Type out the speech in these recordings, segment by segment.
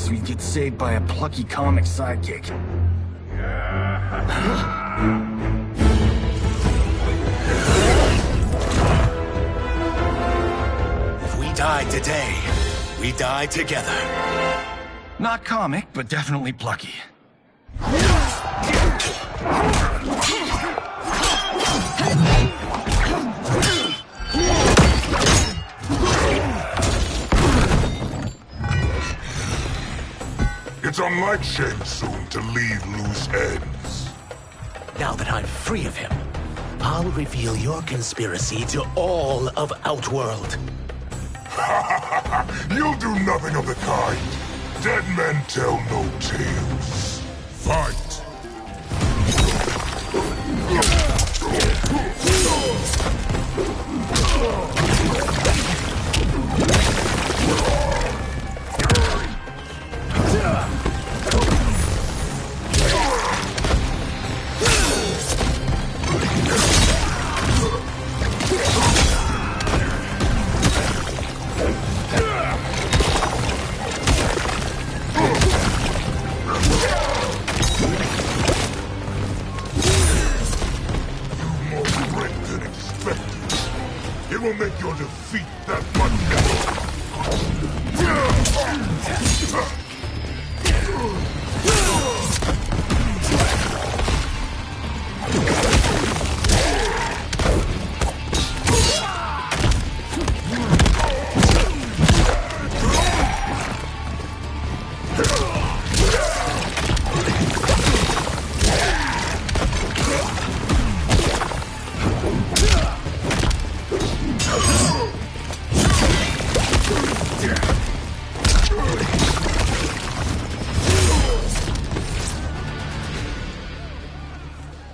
so he'd get saved by a plucky comic sidekick. If we die today, we die together. Not comic, but definitely plucky. It's unlike Shang Tsung to leave loose ends. Now that I'm free of him, I'll reveal your conspiracy to all of Outworld. You'll do nothing of the kind. Dead men tell no tales. Fight! It will make your defeat that much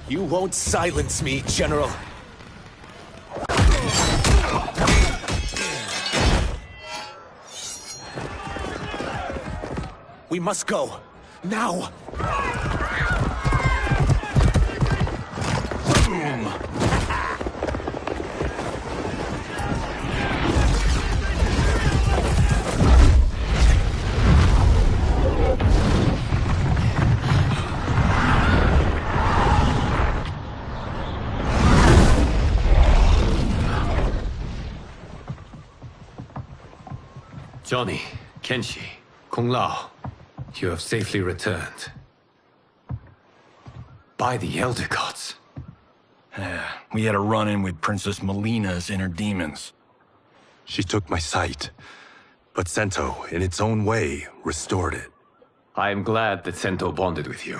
You won't silence me, General. We must go. Now! Johnny, Kenshi, Kung Lao, you have safely returned. By the Elder Gods. We had a run-in with Princess Melina's inner demons. She took my sight, but Sento, in its own way, restored it. I am glad that Sento bonded with you.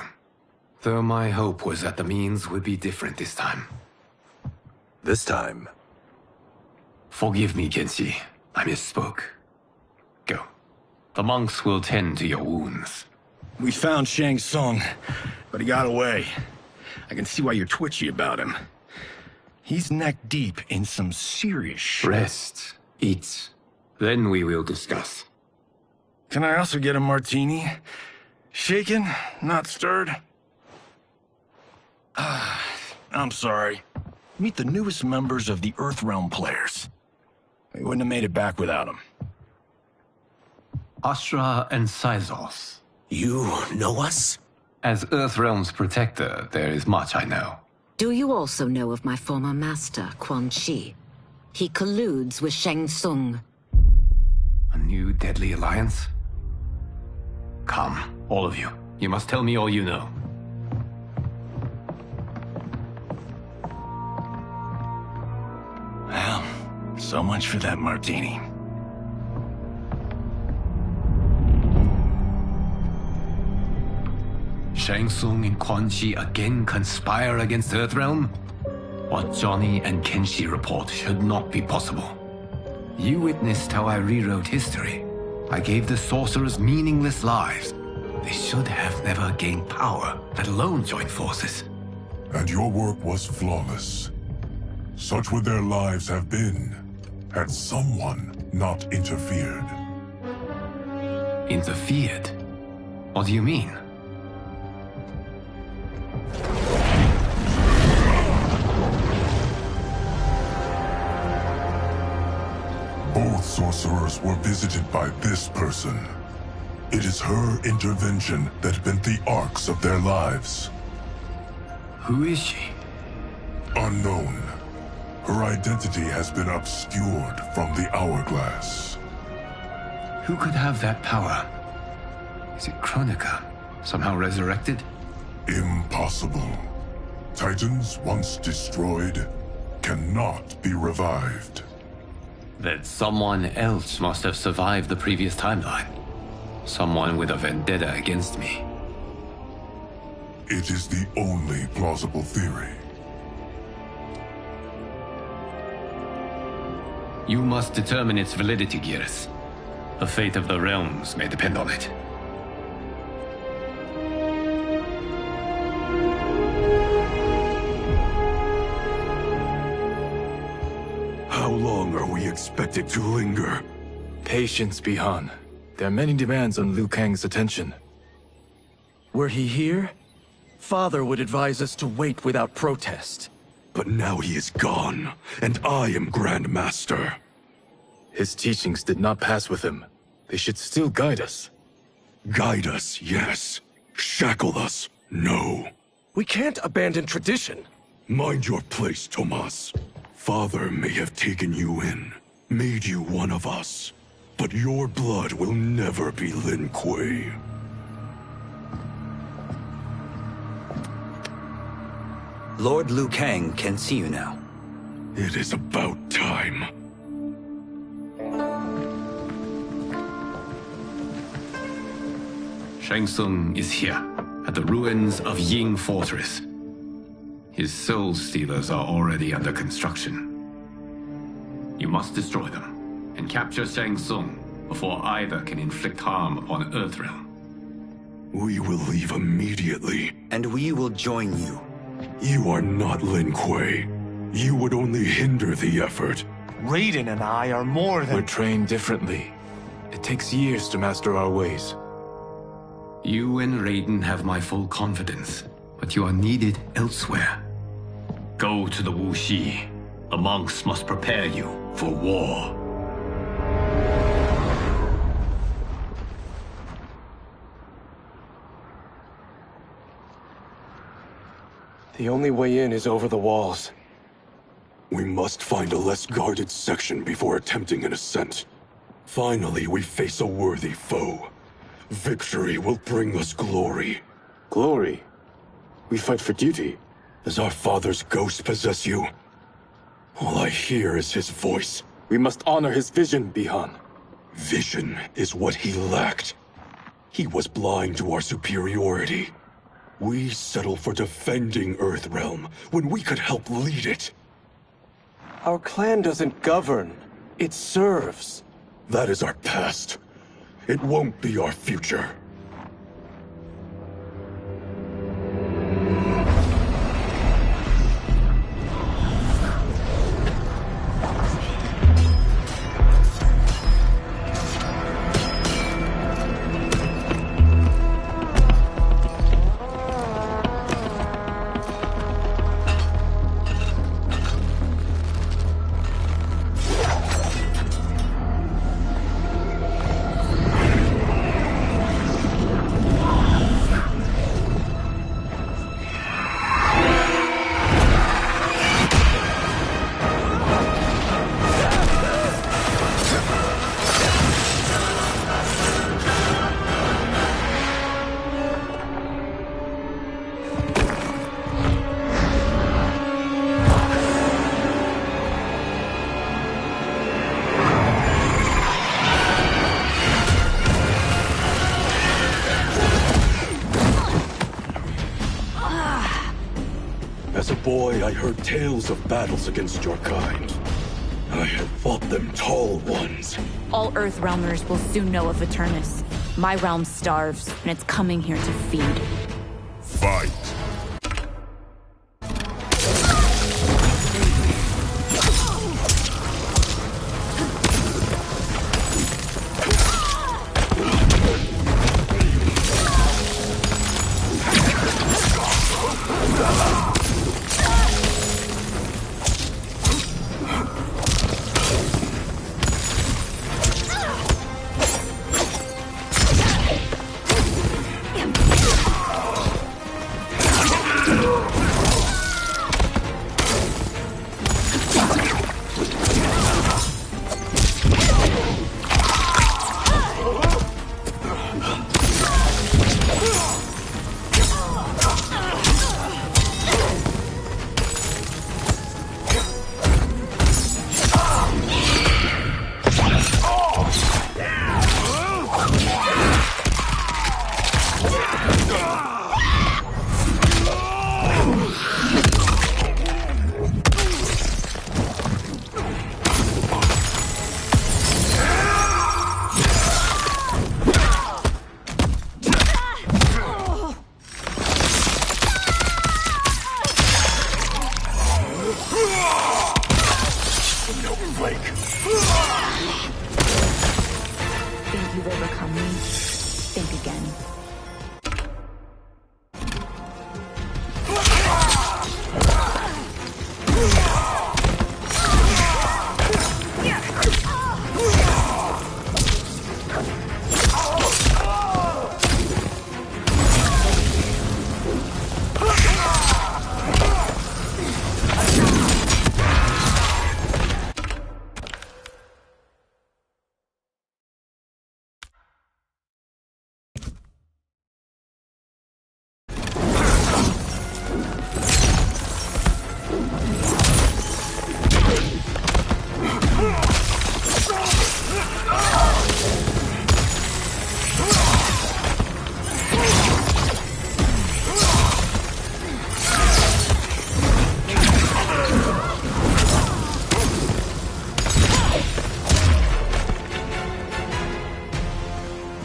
Though my hope was that the means would be different this time. This time? Forgive me, Kenshi. I misspoke. Go. The monks will tend to your wounds. We found Shang Tsung, but he got away. I can see why you're twitchy about him. He's neck-deep in some serious shit. Rest. Eat. Then we will discuss. Can I also get a martini? Shaken, not stirred? I'm sorry. Meet the newest members of the Earthrealm players. We wouldn't have made it back without them. Astra and Syzos. You know us? As Earthrealm's protector, there is much I know. Do you also know of my former master, Quan Chi? He colludes with Shang Tsung. A new deadly alliance? Come, all of you. You must tell me all you know. Well, so much for that martini. Shang Tsung and Quan Chi again conspire against Earthrealm? What Johnny and Kenshi report should not be possible. You witnessed how I rewrote history. I gave the sorcerers meaningless lives. They should have never gained power, let alone join forces. And your work was flawless. Such would their lives have been, had someone not interfered. Interfered? What do you mean? Both sorcerers were visited by this person. It is her intervention that bent the arcs of their lives. Who is she? Unknown. Her identity has been obscured from the hourglass. Who could have that power? Is it Kronika? Somehow resurrected? Impossible. Titans once destroyed cannot be revived. Then someone else must have survived the previous timeline. Someone with a vendetta against me. It is the only plausible theory. You must determine its validity, Geras. The fate of the realms may depend on it. How long are we expected to linger? Patience, Bihan. There are many demands on Liu Kang's attention. Were he here, Father would advise us to wait without protest. But now he is gone, and I am Grand Master. His teachings did not pass with him. They should still guide us. Guide us, yes. Shackle us, no. We can't abandon tradition. Mind your place, Tomas. Father may have taken you in, made you one of us. But your blood will never be Lin Kuei. Lord Liu Kang can see you now. It is about time. Shang Tsung is here, at the ruins of Ying Fortress. His Soul Stealers are already under construction. You must destroy them, and capture Shang Tsung before either can inflict harm upon Earthrealm. We will leave immediately. And we will join you. You are not Lin Kuei. You would only hinder the effort. Raiden and I are more than... We're trained differently. It takes years to master our ways. You and Raiden have my full confidence, but you are needed elsewhere. Go to the Wuxi. The monks must prepare you for war. The only way in is over the walls. We must find a less guarded section before attempting an ascent. Finally, we face a worthy foe. Victory will bring us glory. Glory? We fight for duty. Does our father's ghost possess you? All I hear is his voice. We must honor his vision, Bihan. Vision is what he lacked. He was blind to our superiority. We settle for defending Earthrealm when we could help lead it. Our clan doesn't govern. It serves. That is our past. It won't be our future. As a boy, I heard tales of battles against your kind. I had fought them tall ones. All Earthrealmers will soon know of Eternus. My realm starves, and it's coming here to feed. Fight! Think you've overcome me? Think again.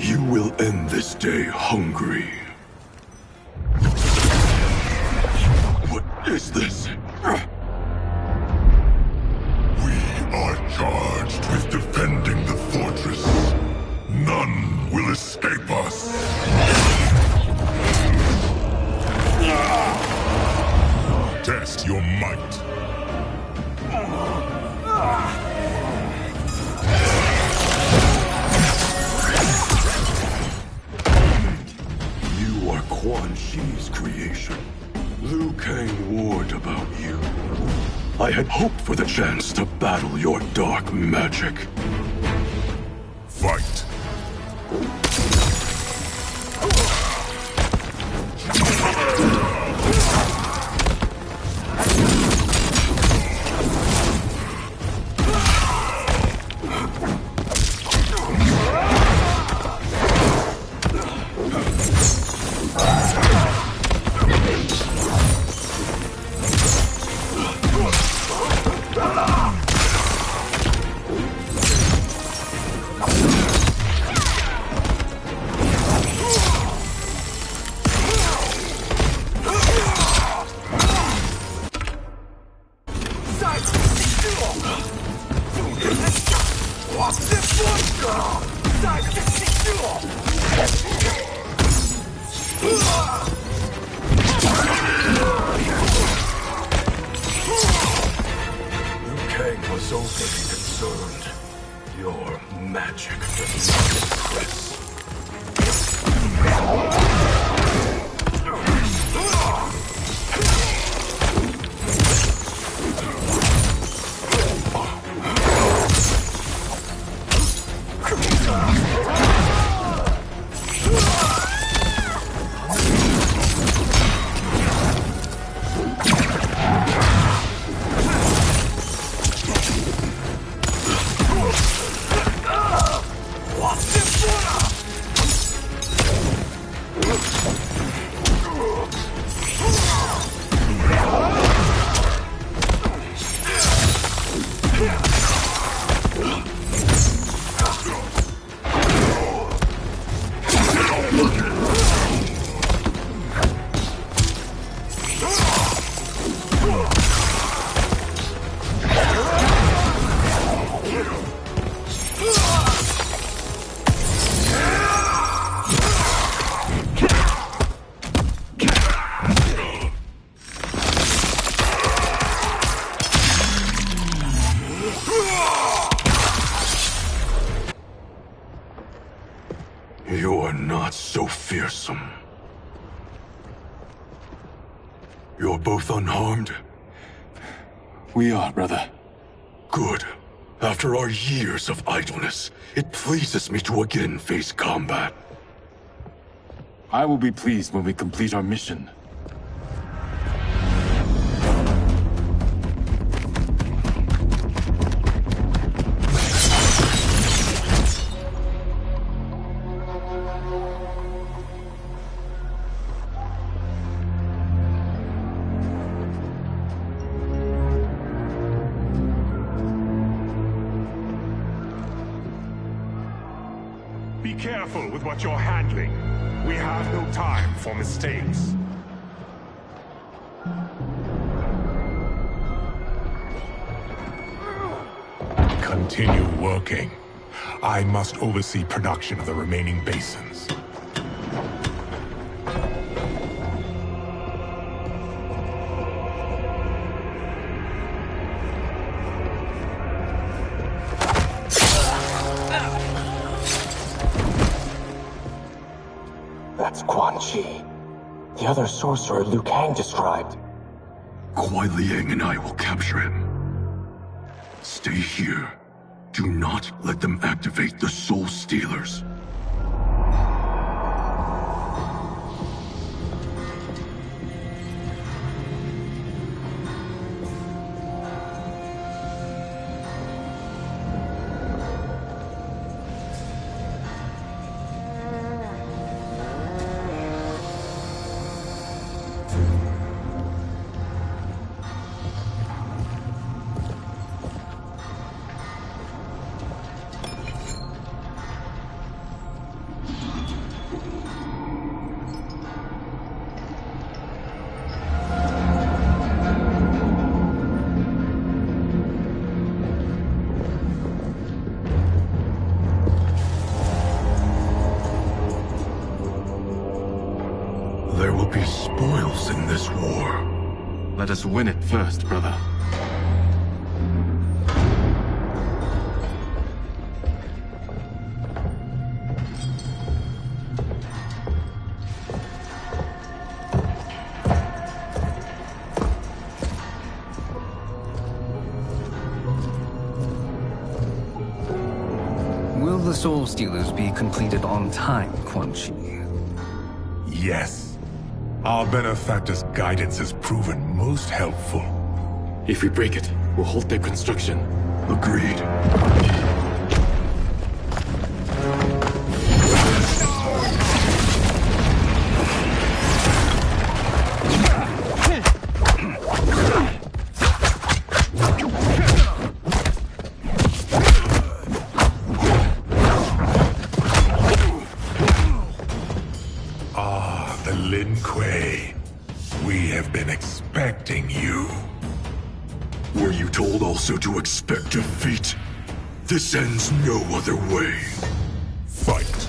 You will end this day hungry. What is this? We are charged with defending the fortress. None will escape us. Test your might. You are Quan Chi's creation. Liu Kang warned about you. I had hoped for the chance to battle your dark magic. Fight. Liu Kang was overly concerned. Your magic does not impress. You are not so fearsome. You're both unharmed? We are, brother. Good. After our years of idleness, it pleases me to again face combat. I will be pleased when we complete our mission. Be careful with what you're handling. We have no time for mistakes. Continue working. I must oversee production of the remaining basins. That's Quan Chi. The other sorcerer Liu Kang described. Kuai Liang and I will capture him. Stay here. Do not let them activate the Soul Stealers. There will be spoils in this war. Let us win it first, brother. Will the Soul Stealers be completed on time, Quan Chi? Yes. Our benefactor's guidance has proven most helpful. If we break it, we'll halt their construction. Agreed. Lin Kuei, we have been expecting you. Were you told also to expect defeat? This ends no other way. Fight.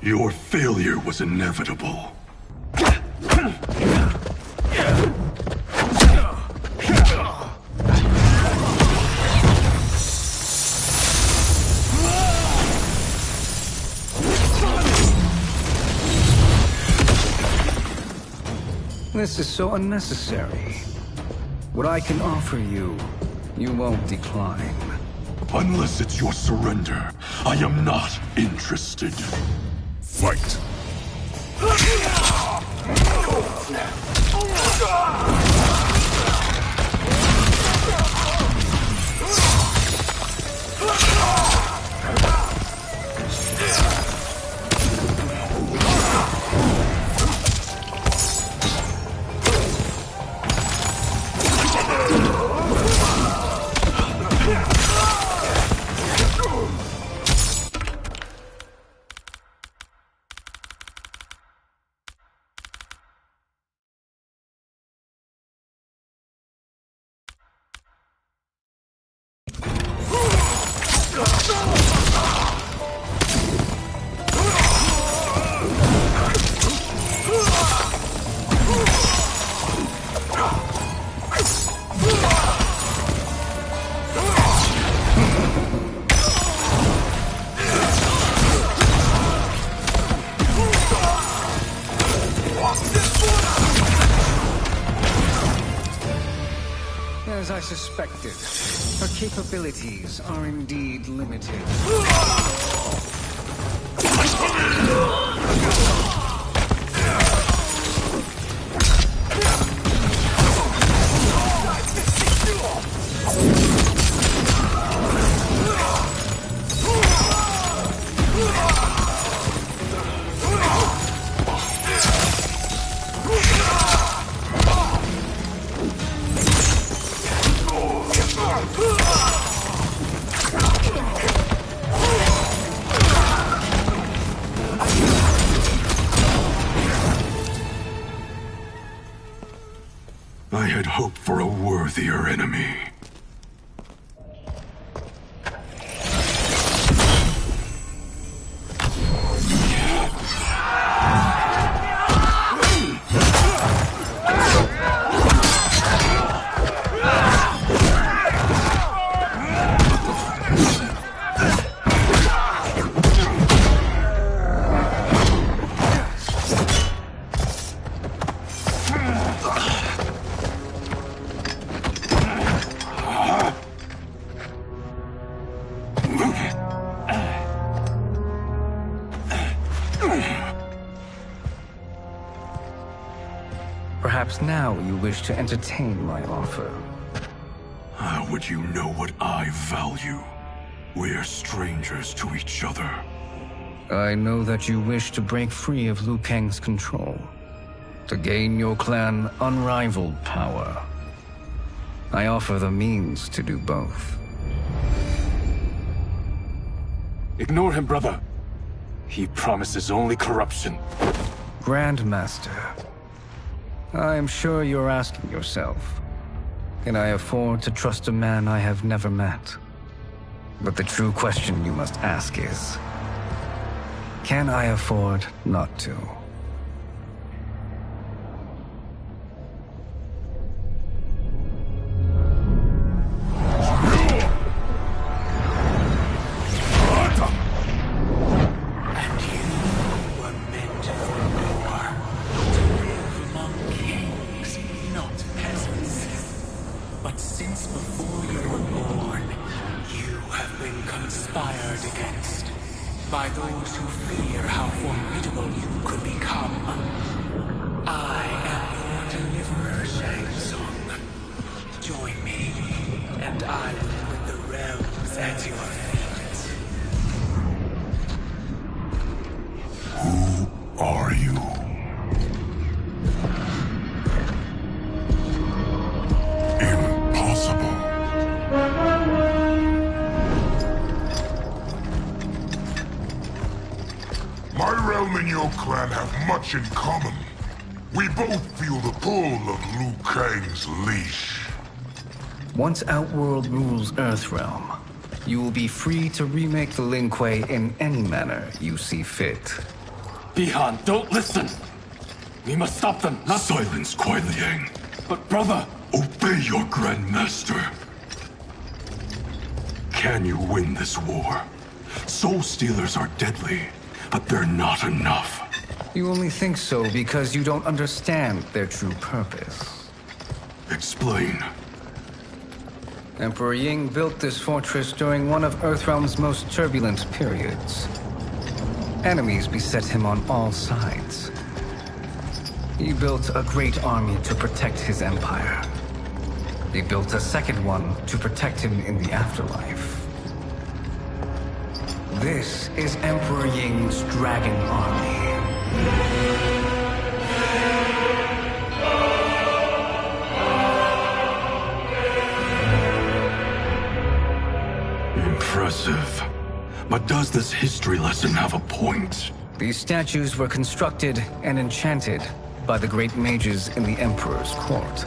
Your failure was inevitable. This is so unnecessary. What I can offer you, you won't decline. Unless it's your surrender, I am not interested. Fight! As I suspected, her capabilities are indeed limited. I had hoped for a worthier enemy. Perhaps now you wish to entertain my offer. How would you know what I value? We're strangers to each other. I know that you wish to break free of Liu Kang's control, to gain your clan unrivaled power. I offer the means to do both. Ignore him, brother. He promises only corruption. Grandmaster, I am sure you're asking yourself, can I afford to trust a man I have never met? But the true question you must ask is, can I afford not to? By those who fear how formidable you could become. I am your deliverer, Shang Tsung. Join me, and I will put the realms at your feet. Who are you? Impossible. My realm and your clan have much in common. We both feel the pull of Liu Kang's leash. Once Outworld rules Earthrealm, you will be free to remake the Lin Kuei in any manner you see fit. Bihan, don't listen! We must stop them, not— Silence, Kuai Liang. But brother— Obey your Grand Master. Can you win this war? Soul Stealers are deadly, but they're not enough. You only think so because you don't understand their true purpose. Explain. Emperor Ying built this fortress during one of Earthrealm's most turbulent periods. Enemies beset him on all sides. He built a great army to protect his empire. He built a second one to protect him in the afterlife. This is Emperor Ying's Dragon Army. Impressive. But does this history lesson have a point? These statues were constructed and enchanted by the great mages in the Emperor's court.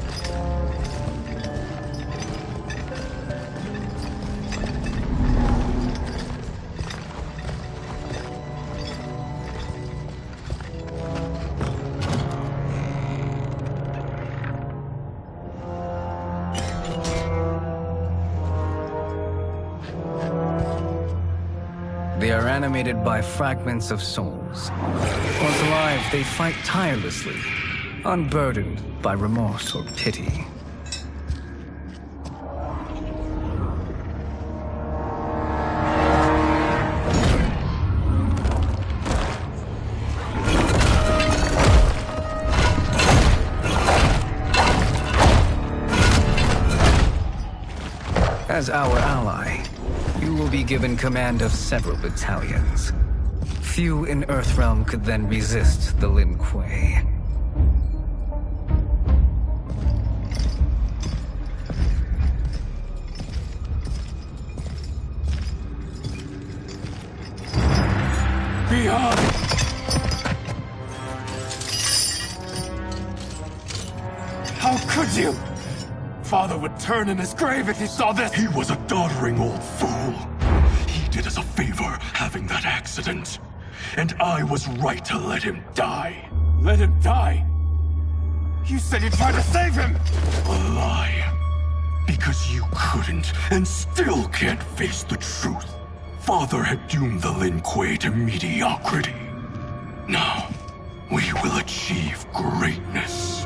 They are animated by fragments of souls. Once alive, they fight tirelessly, unburdened by remorse or pity. As our ally, you will be given command of several battalions. Few in Earthrealm could then resist the Lin Kuei. Bihan! How could you? Father would turn in his grave if he saw this! He was a doddering old fool. He did us a favor having that accident. And I was right to let him die. Let him die? You said you tried to save him! A lie. Because you couldn't and still can't face the truth. Father had doomed the Lin Kuei to mediocrity. Now, we will achieve greatness.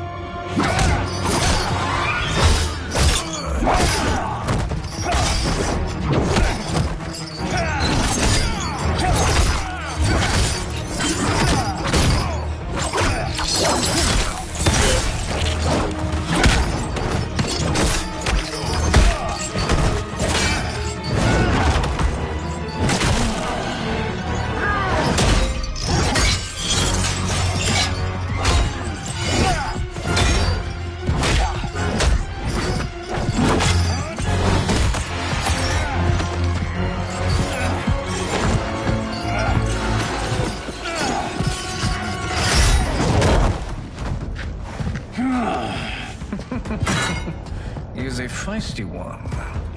He is a feisty one.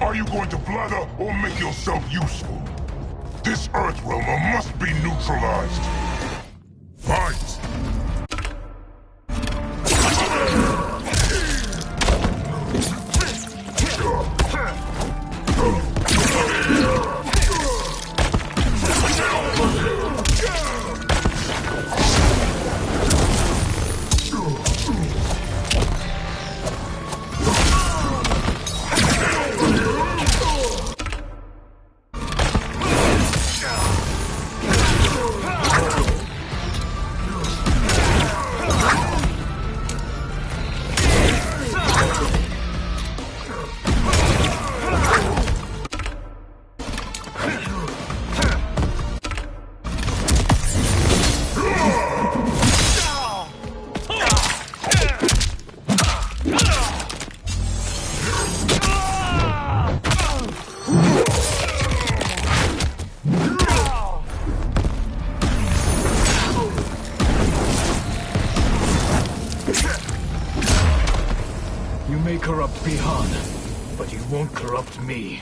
Are you going to blather or make yourself useful? This Earthrealmer must be neutralized. Fight! You may corrupt Bihan, but you won't corrupt me.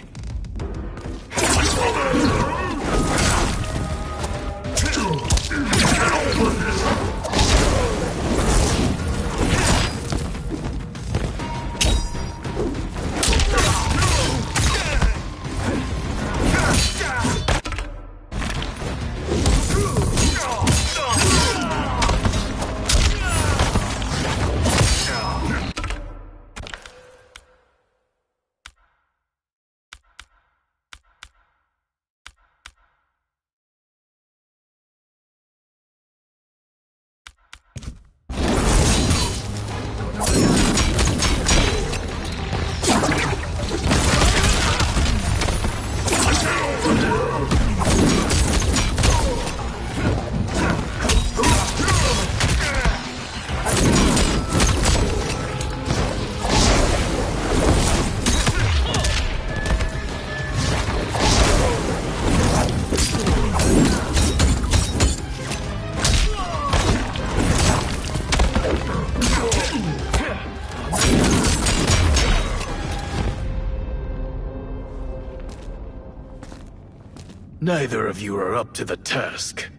Neither of you are up to the task.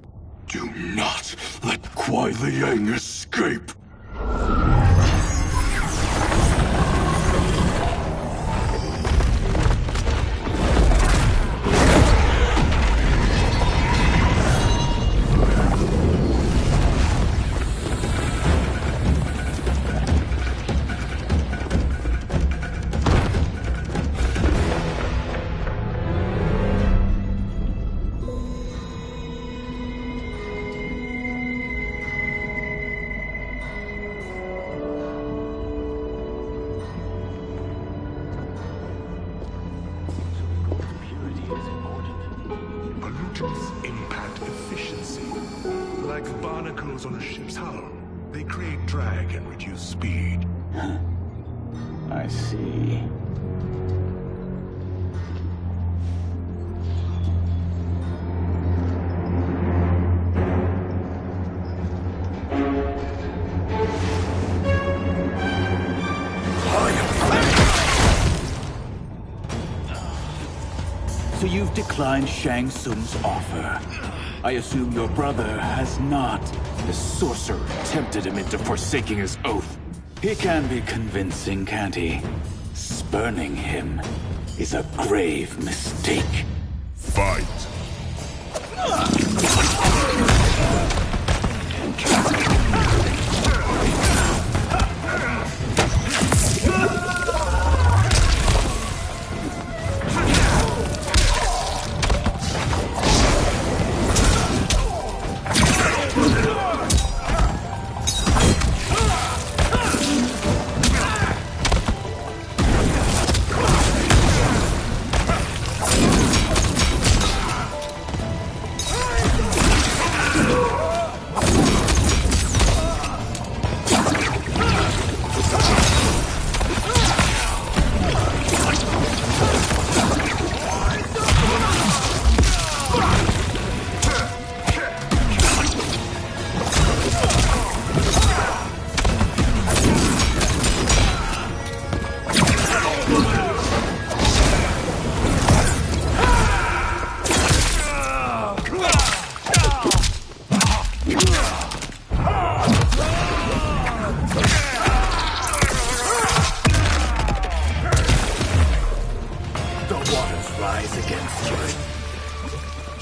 Do not let Kuai Liang escape! Pollutants impact efficiency. Like barnacles on a ship's hull. They create drag and reduce speed. I see. So you've declined Shang Tsung's offer. I assume your brother has not. The sorcerer tempted him into forsaking his oath. He can be convincing, can't he? Spurning him is a grave mistake. Fight!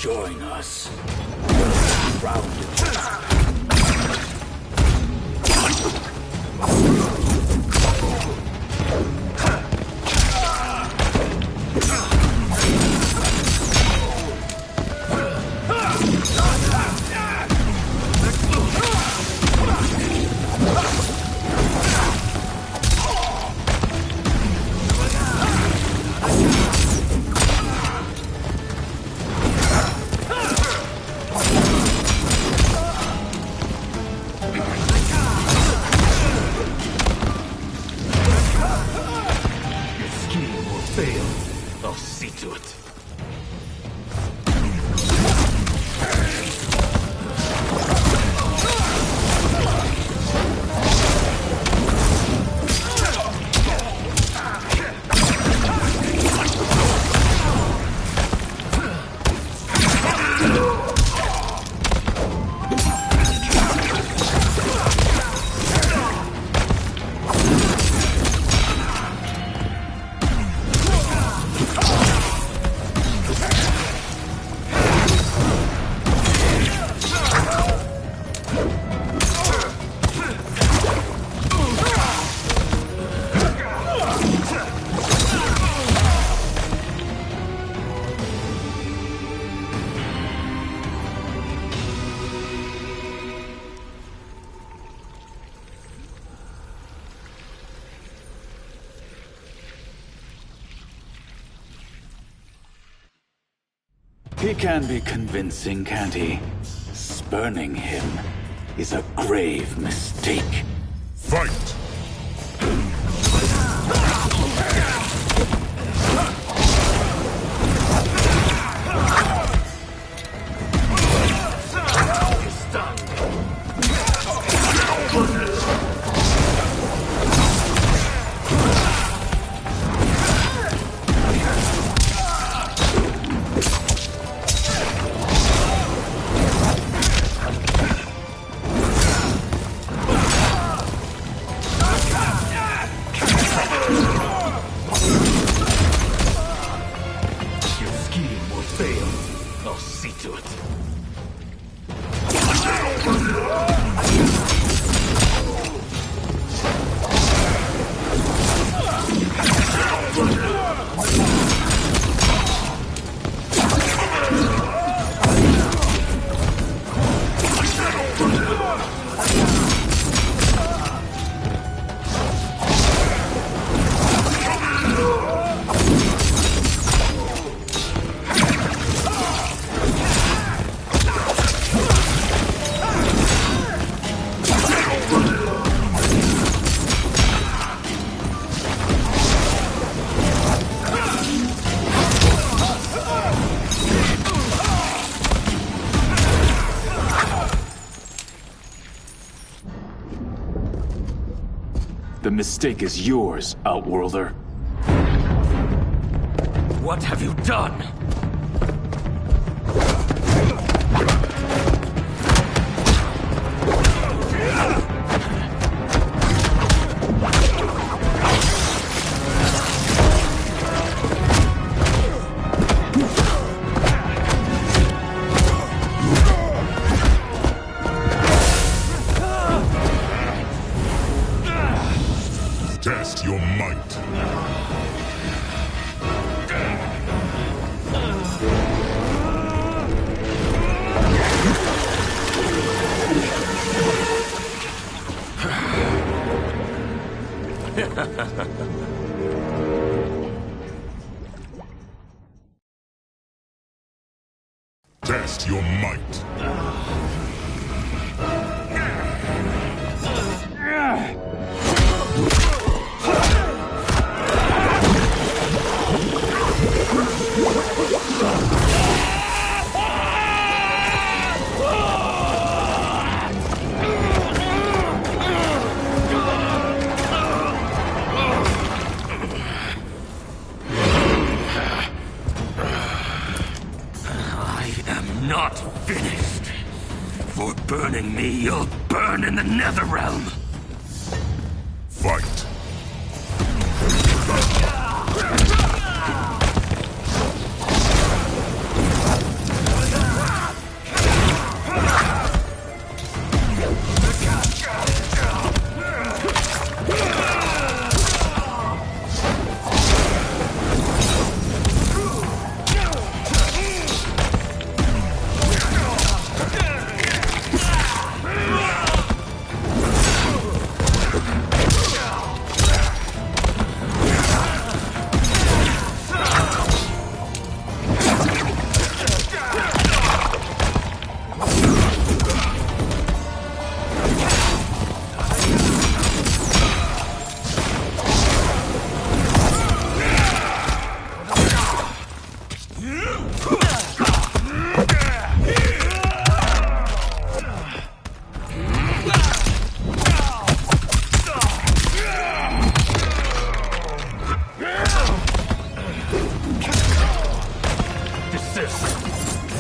Join us. Round I'll see to it. He can be convincing, can't he? Spurning him is a grave mistake. Fight! The mistake is yours, Outworlder. What have you done? Test your might. Test your might. Not finished. For burning me, you'll burn in the Netherrealm. Fight.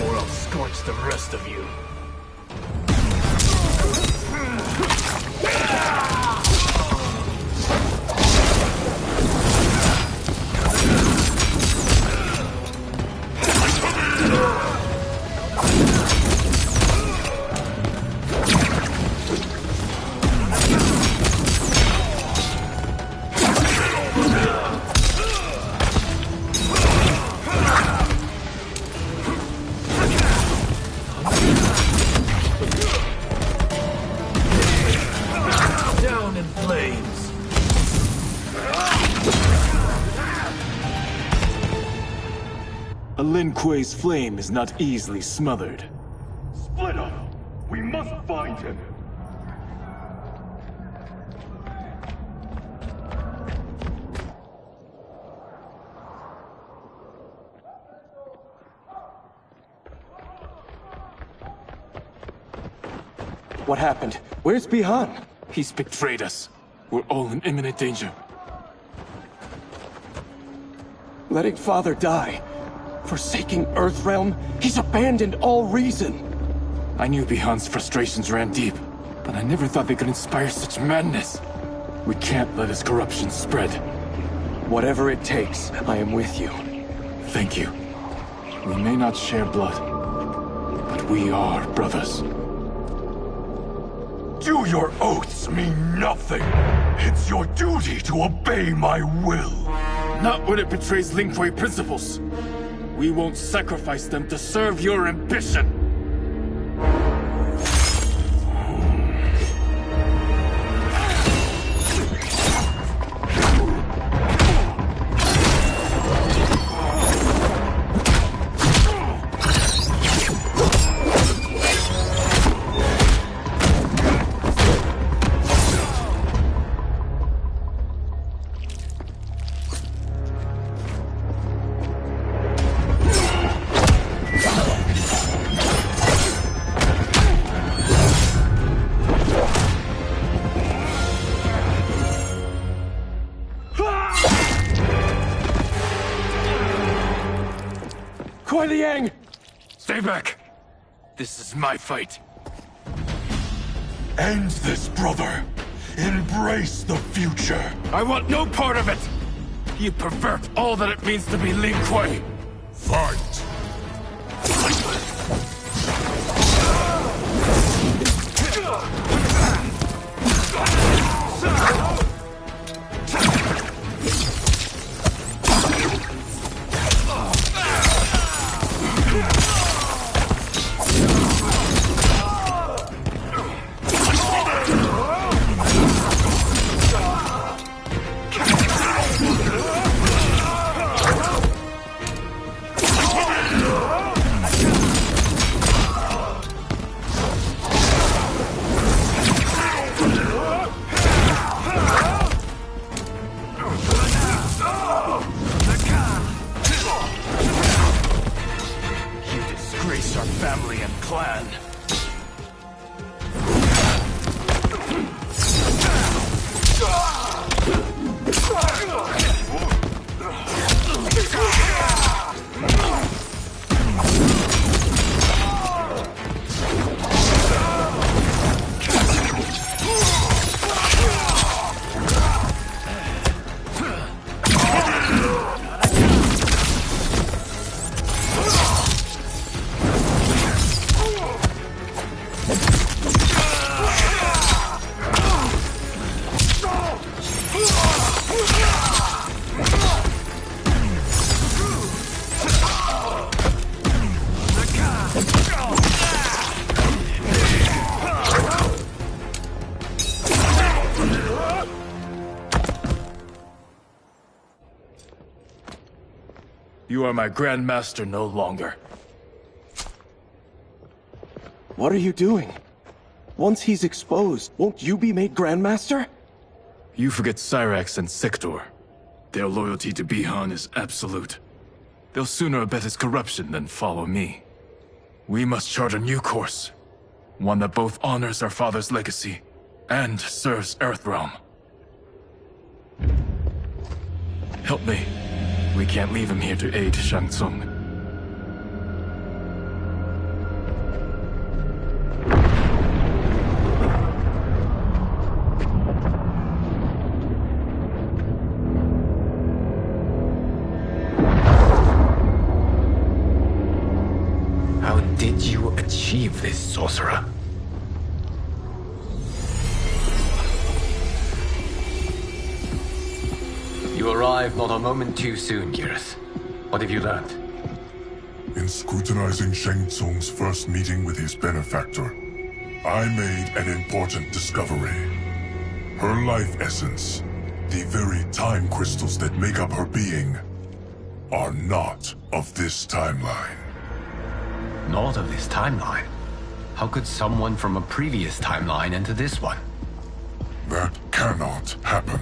Or I'll scorch the rest of you. A Lin Kuei's flame is not easily smothered. Split up! We must find him! What happened? Where's Bihan? He's betrayed us. We're all in imminent danger. Letting Father die. Forsaking Earthrealm, he's abandoned all reason. I knew Bihan's frustrations ran deep, but I never thought they could inspire such madness. We can't let his corruption spread. Whatever it takes, I am with you. Thank you. We may not share blood, but we are brothers. Do your oaths mean nothing? It's your duty to obey my will. Not when it betrays Lin Kuei principles. We won't sacrifice them to serve your ambition. back. This is my fight. End this, brother. Embrace the future. I want no part of it. You pervert all that it means to be Lin Kuei. Fight! Our family and clan. You are my Grandmaster no longer. What are you doing? Once he's exposed, won't you be made Grandmaster? You forget Cyrax and Sector. Their loyalty to Bihan is absolute. They'll sooner abet his corruption than follow me. We must chart a new course. One that both honors our father's legacy and serves Earthrealm. Help me. We can't leave him here to aid Shang Tsung. How did you achieve this, sorcerer? You arrived not a moment too soon, Geras. What have you learned? In scrutinizing Shang Tsung's first meeting with his benefactor, I made an important discovery. Her life essence, the very time crystals that make up her being, are not of this timeline. Not of this timeline? How could someone from a previous timeline enter this one? That cannot happen.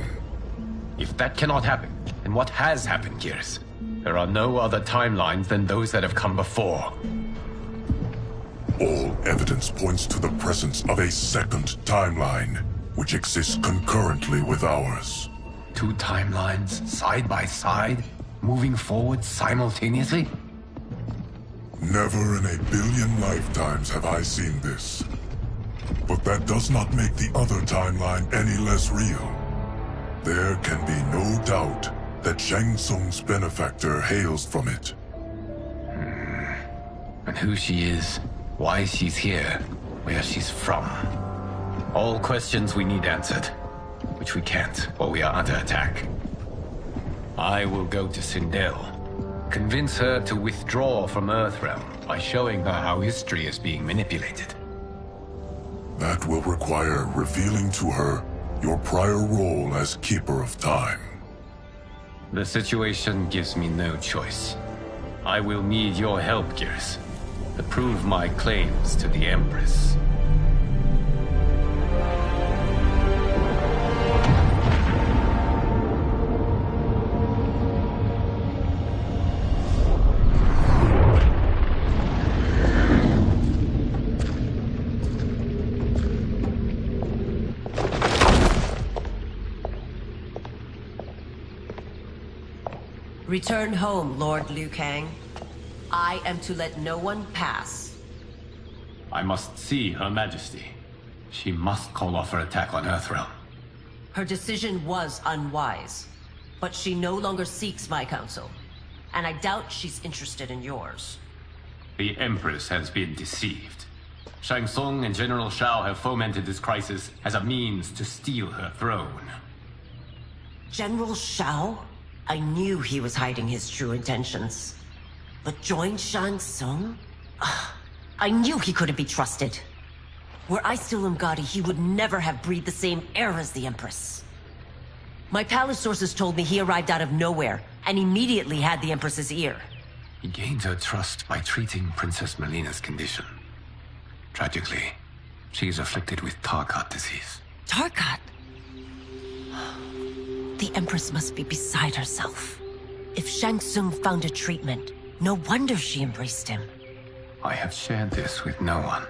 If that cannot happen, then what has happened, Geras? There are no other timelines than those that have come before. All evidence points to the presence of a second timeline, which exists concurrently with ours. Two timelines, side by side, moving forward simultaneously? Never in a billion lifetimes have I seen this. But that does not make the other timeline any less real. There can be no doubt that Shang Tsung's benefactor hails from it. And who she is, why she's here, where she's from. All questions we need answered, which we can't while we are under attack. I will go to Sindel, convince her to withdraw from Earthrealm by showing her how history is being manipulated. That will require revealing to her your prior role as Keeper of Time. The situation gives me no choice. I will need your help, Geras, to prove my claims to the Empress. Return home, Lord Liu Kang. I am to let no one pass. I must see Her Majesty. She must call off her attack on Earthrealm. Her decision was unwise, but she no longer seeks my counsel, and I doubt she's interested in yours. The Empress has been deceived. Shang Tsung and General Shao have fomented this crisis as a means to steal her throne. General Shao? I knew he was hiding his true intentions. But join Shang Tsung? I knew he couldn't be trusted. Were I still Umgadi, he would never have breathed the same air as the Empress. My palace sources told me he arrived out of nowhere, and immediately had the Empress's ear. He gained her trust by treating Princess Melina's condition. Tragically, she is afflicted with Tarkat disease. Tarkat? The Empress must be beside herself. If Shang Tsung found a treatment, no wonder she embraced him. I have shared this with no one.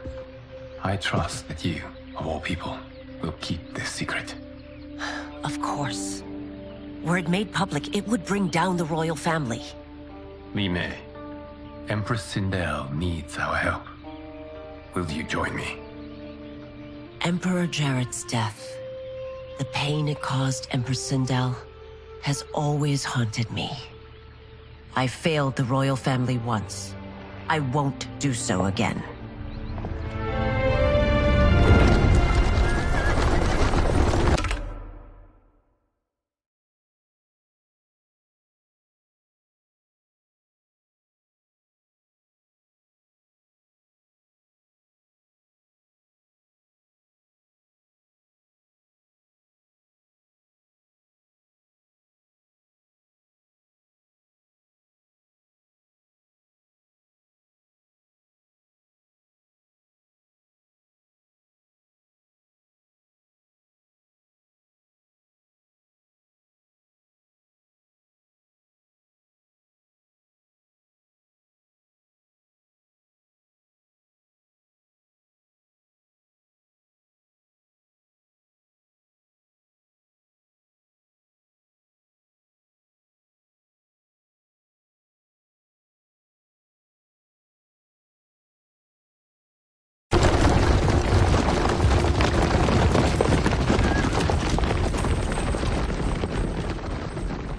I trust that you, of all people, will keep this secret. Of course. Were it made public, it would bring down the royal family. Li Mei, Empress Sindel needs our help. Will you join me? Emperor Jared's death, the pain it caused Empress Sindel, has always haunted me. I failed the royal family once. I won't do so again.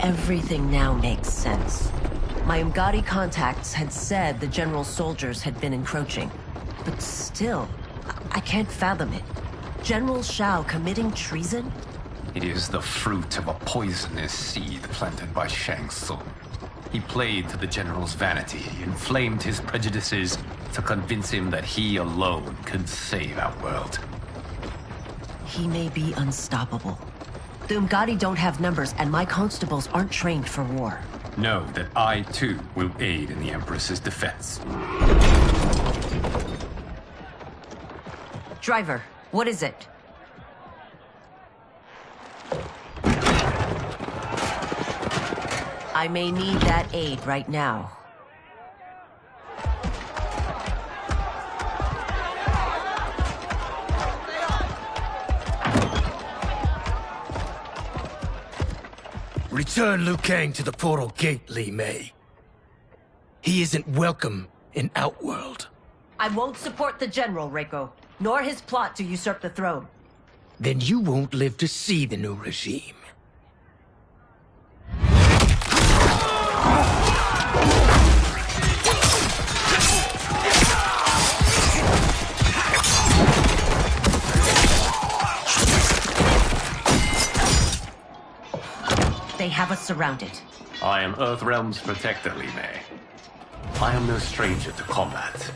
Everything now makes sense. My Umgadi contacts had said the general's soldiers had been encroaching. But still, I can't fathom it. General Shao committing treason? It is the fruit of a poisonous seed planted by Shang Tsung. He played to the general's vanity, inflamed his prejudices to convince him that he alone could save our world. He may be unstoppable. The Umgadi don't have numbers, and my constables aren't trained for war. Know that I, too, will aid in the Empress's defense. Driver, what is it? I may need that aid right now. Return Liu Kang to the portal gate, Li Mei. He isn't welcome in Outworld. I won't support the General, Reiko, nor his plot to usurp the throne. Then you won't live to see the new regime. They have us surrounded. I am Earthrealm's protector, Li Mei. I am no stranger to combat.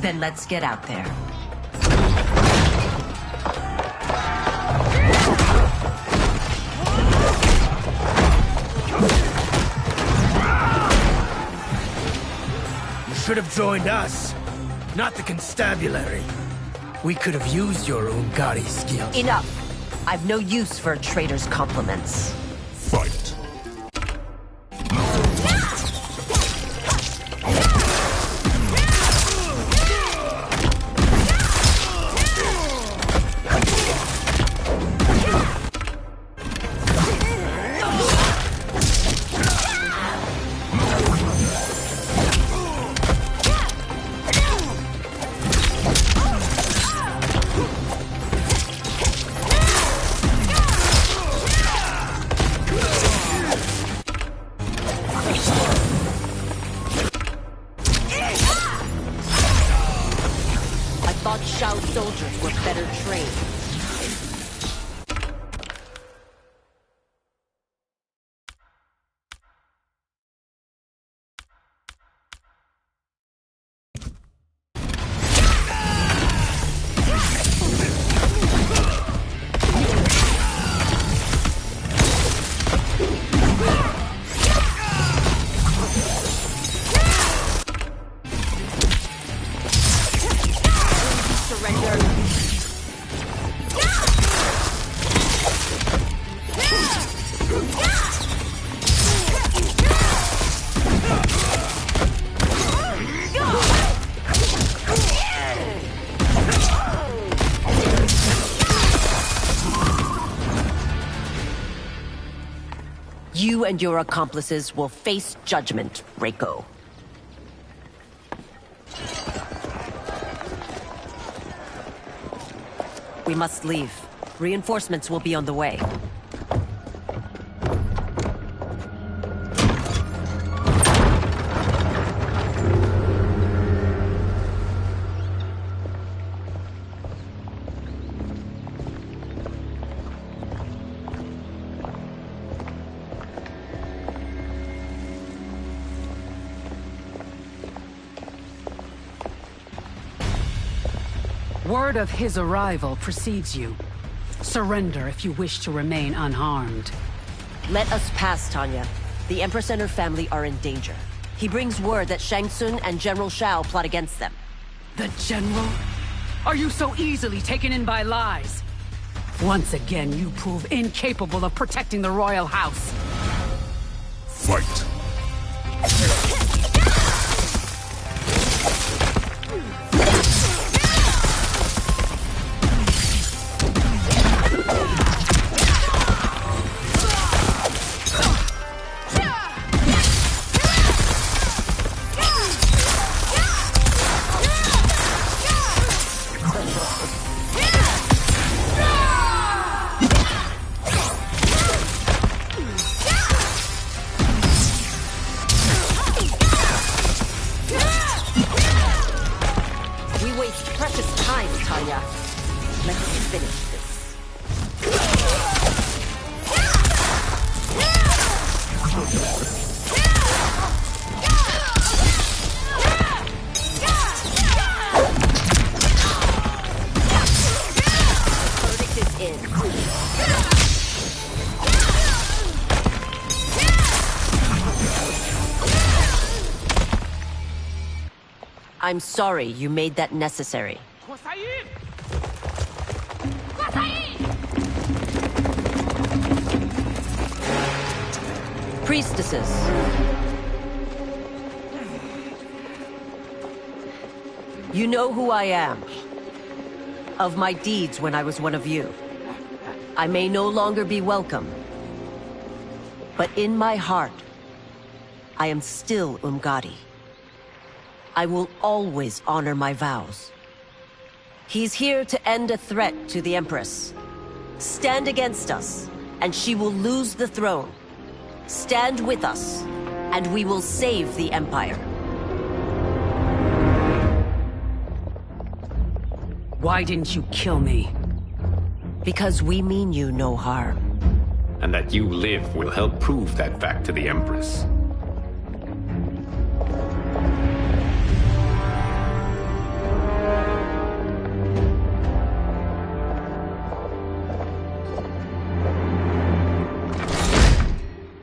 Then let's get out there. You should have joined us, not the constabulary. We could have used your Umgadi skills. Enough! I've no use for a traitor's compliments. Fight. thought Shao's soldiers were better trained. You and your accomplices will face judgment, Reiko. We must leave. Reinforcements will be on the way. Word of his arrival precedes you. Surrender if you wish to remain unharmed. Let us pass, Tanya. The Empress and her family are in danger. He brings word that Shang Tsung and General Shao plot against them. The General? Are you so easily taken in by lies? Once again, you prove incapable of protecting the royal house. Fight! I'm sorry you made that necessary. Priestesses. You know who I am. Of my deeds when I was one of you. I may no longer be welcome. But in my heart, I am still Umgadi. I will always honor my vows. He's here to end a threat to the Empress. Stand against us, and she will lose the throne. Stand with us, and we will save the Empire. Why didn't you kill me? Because we mean you no harm. And that you live will help prove that fact to the Empress.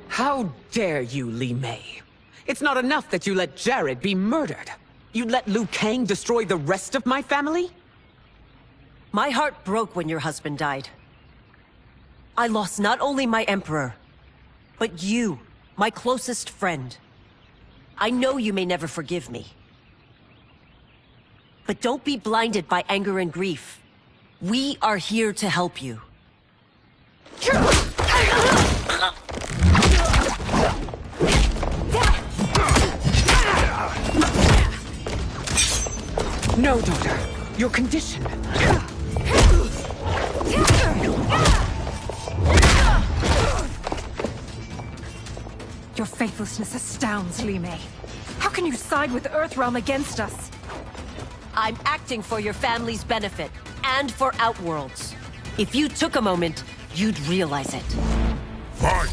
How dare you, Li Mei? It's not enough that you let Jared be murdered. You'd let Liu Kang destroy the rest of my family? My heart broke when your husband died. I lost not only my emperor, but you, my closest friend. I know you may never forgive me. But don't be blinded by anger and grief. We are here to help you. No, daughter. Your condition. Your faithlessness astounds, Li Mei. How can you side with Earthrealm against us? I'm acting for your family's benefit, and for Outworld's. If you took a moment, you'd realize it. Fight!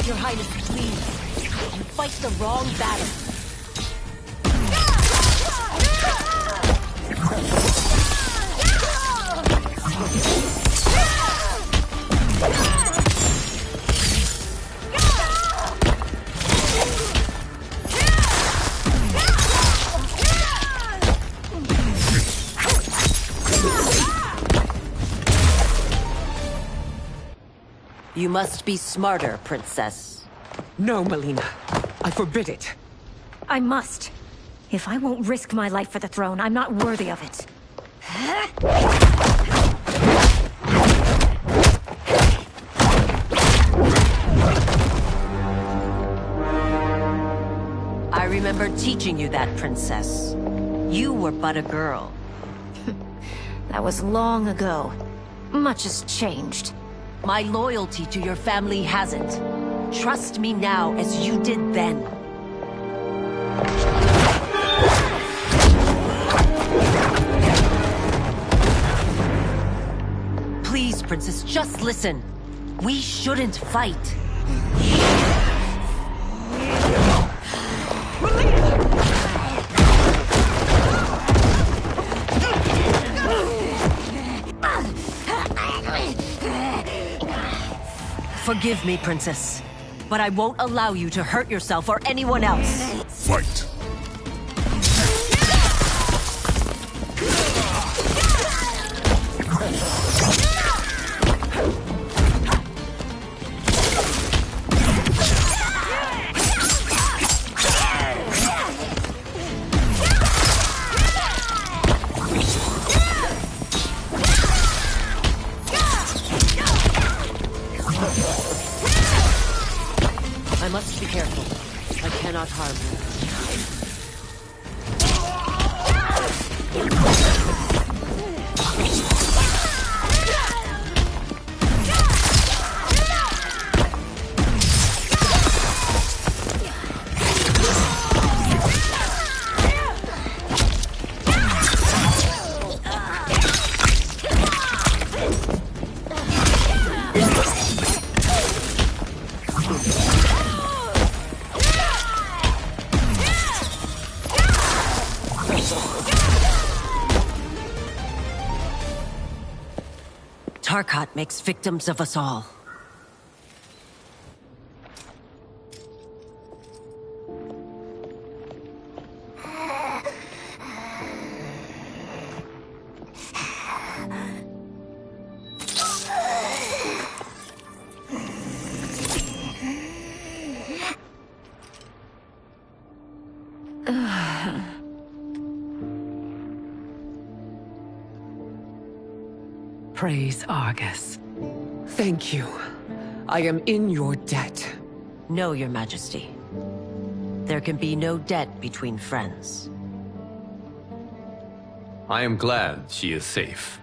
Your Highness, please. You fight the wrong battle. You must be smarter, Princess. No, Melina. I forbid it. I must. If I won't risk my life for the throne, I'm not worthy of it. I remember teaching you that, Princess. You were but a girl. That was long ago. Much has changed. My loyalty to your family hasn't. Trust me now as you did then. Please, Princess, just listen. We shouldn't fight. Forgive me, Princess, but I won't allow you to hurt yourself or anyone else. Fight! I must be careful. I cannot harm you. Tarkat makes victims of us all. Praise Argus. Thank you. I am in your debt. No, Your Majesty. There can be no debt between friends. I am glad she is safe,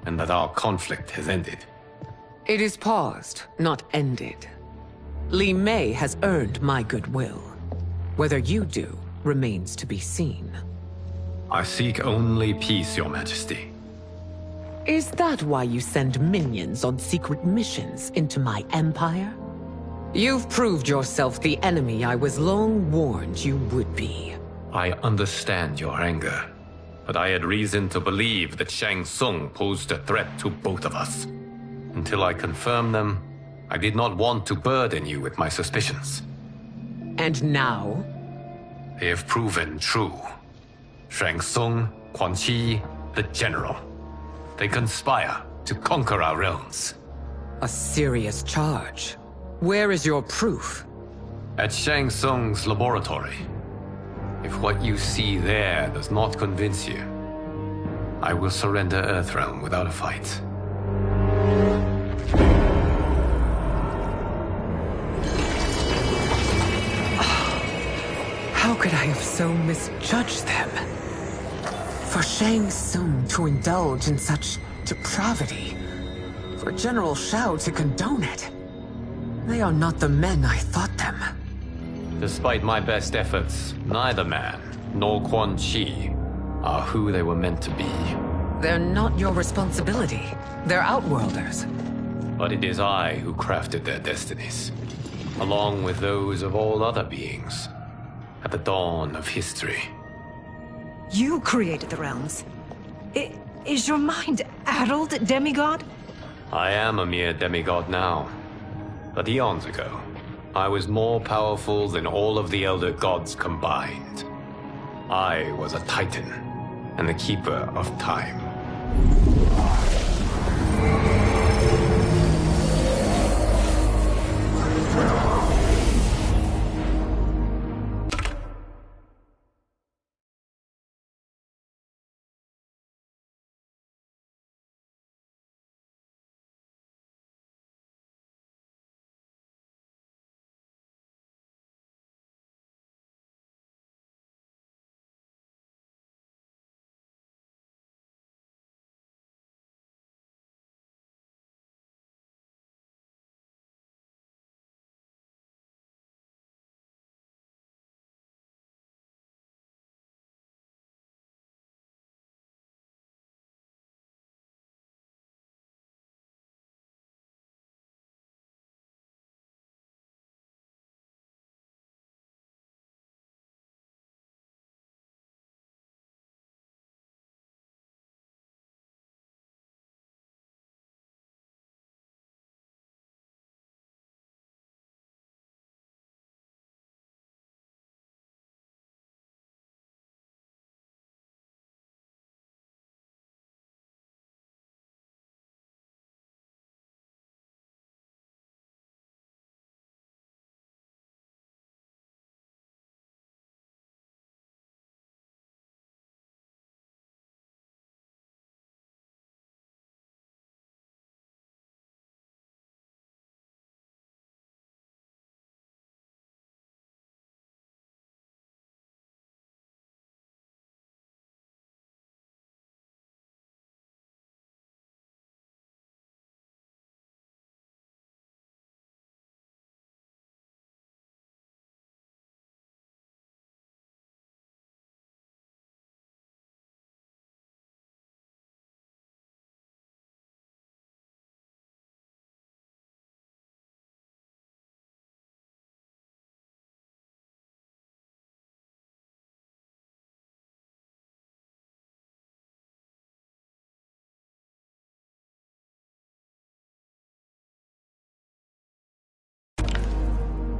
and that our conflict has ended. It is paused, not ended. Li Mei has earned my goodwill. Whether you do remains to be seen. I seek only peace, Your Majesty. Is that why you send minions on secret missions into my empire? You've proved yourself the enemy I was long warned you would be. I understand your anger, but I had reason to believe that Shang Tsung posed a threat to both of us. Until I confirmed them, I did not want to burden you with my suspicions. And now? They have proven true. Shang Tsung, Quan Chi, the General. They conspire to conquer our realms. A serious charge. Where is your proof? At Shang Tsung's laboratory. If what you see there does not convince you, I will surrender Earthrealm without a fight. How could I have so misjudged them? For Shang Tsung to indulge in such depravity, for General Shao to condone it, they are not the men I thought them. Despite my best efforts, neither man nor Quan Chi are who they were meant to be. They're not your responsibility. They're Outworlders. But it is I who crafted their destinies, along with those of all other beings, at the dawn of history. You created the realms. Is your mind addled, demigod? I am a mere demigod now. But eons ago, I was more powerful than all of the Elder Gods combined. I was a Titan, and the Keeper of Time.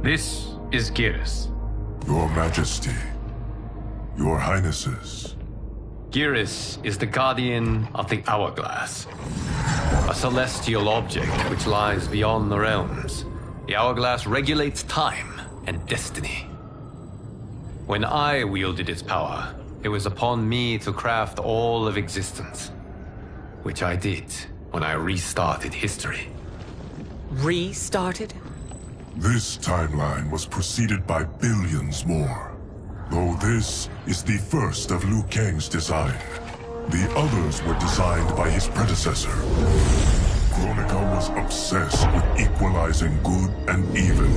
This is Geras. Your Majesty. Your Highnesses. Geras is the guardian of the Hourglass, a celestial object which lies beyond the realms. The Hourglass regulates time and destiny. When I wielded its power, it was upon me to craft all of existence, which I did when I restarted history. Restarted? This timeline was preceded by billions more. Though this is the first of Liu Kang's design. The others were designed by his predecessor. Kronika was obsessed with equalizing good and evil.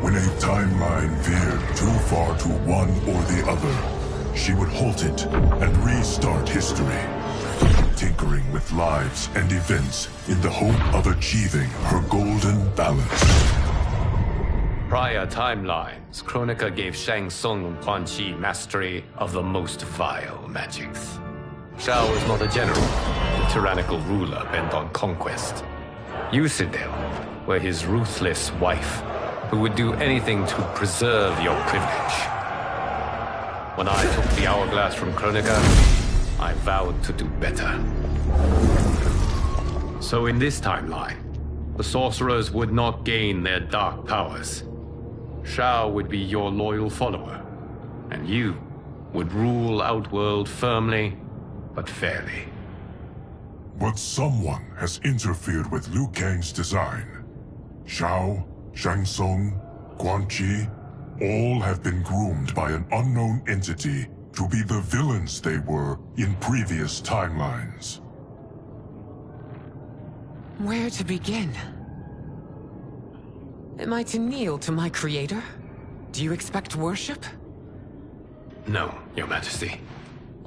When a timeline veered too far to one or the other, she would halt it and restart history, tinkering with lives and events in the hope of achieving her golden balance. Prior timelines, Kronika gave Shang Tsung and Quan Chi mastery of the most vile magics. Shao was not a general, a tyrannical ruler bent on conquest. Yusidel were his ruthless wife, who would do anything to preserve your privilege. When I took the Hourglass from Kronika, I vowed to do better. So in this timeline, the sorcerers would not gain their dark powers. Shao would be your loyal follower, and you would rule Outworld firmly, but fairly. But someone has interfered with Liu Kang's design. Shao, Shang Tsung, Quan Chi, all have been groomed by an unknown entity to be the villains they were in previous timelines. Where to begin? Am I to kneel to my creator? Do you expect worship? No, Your Majesty.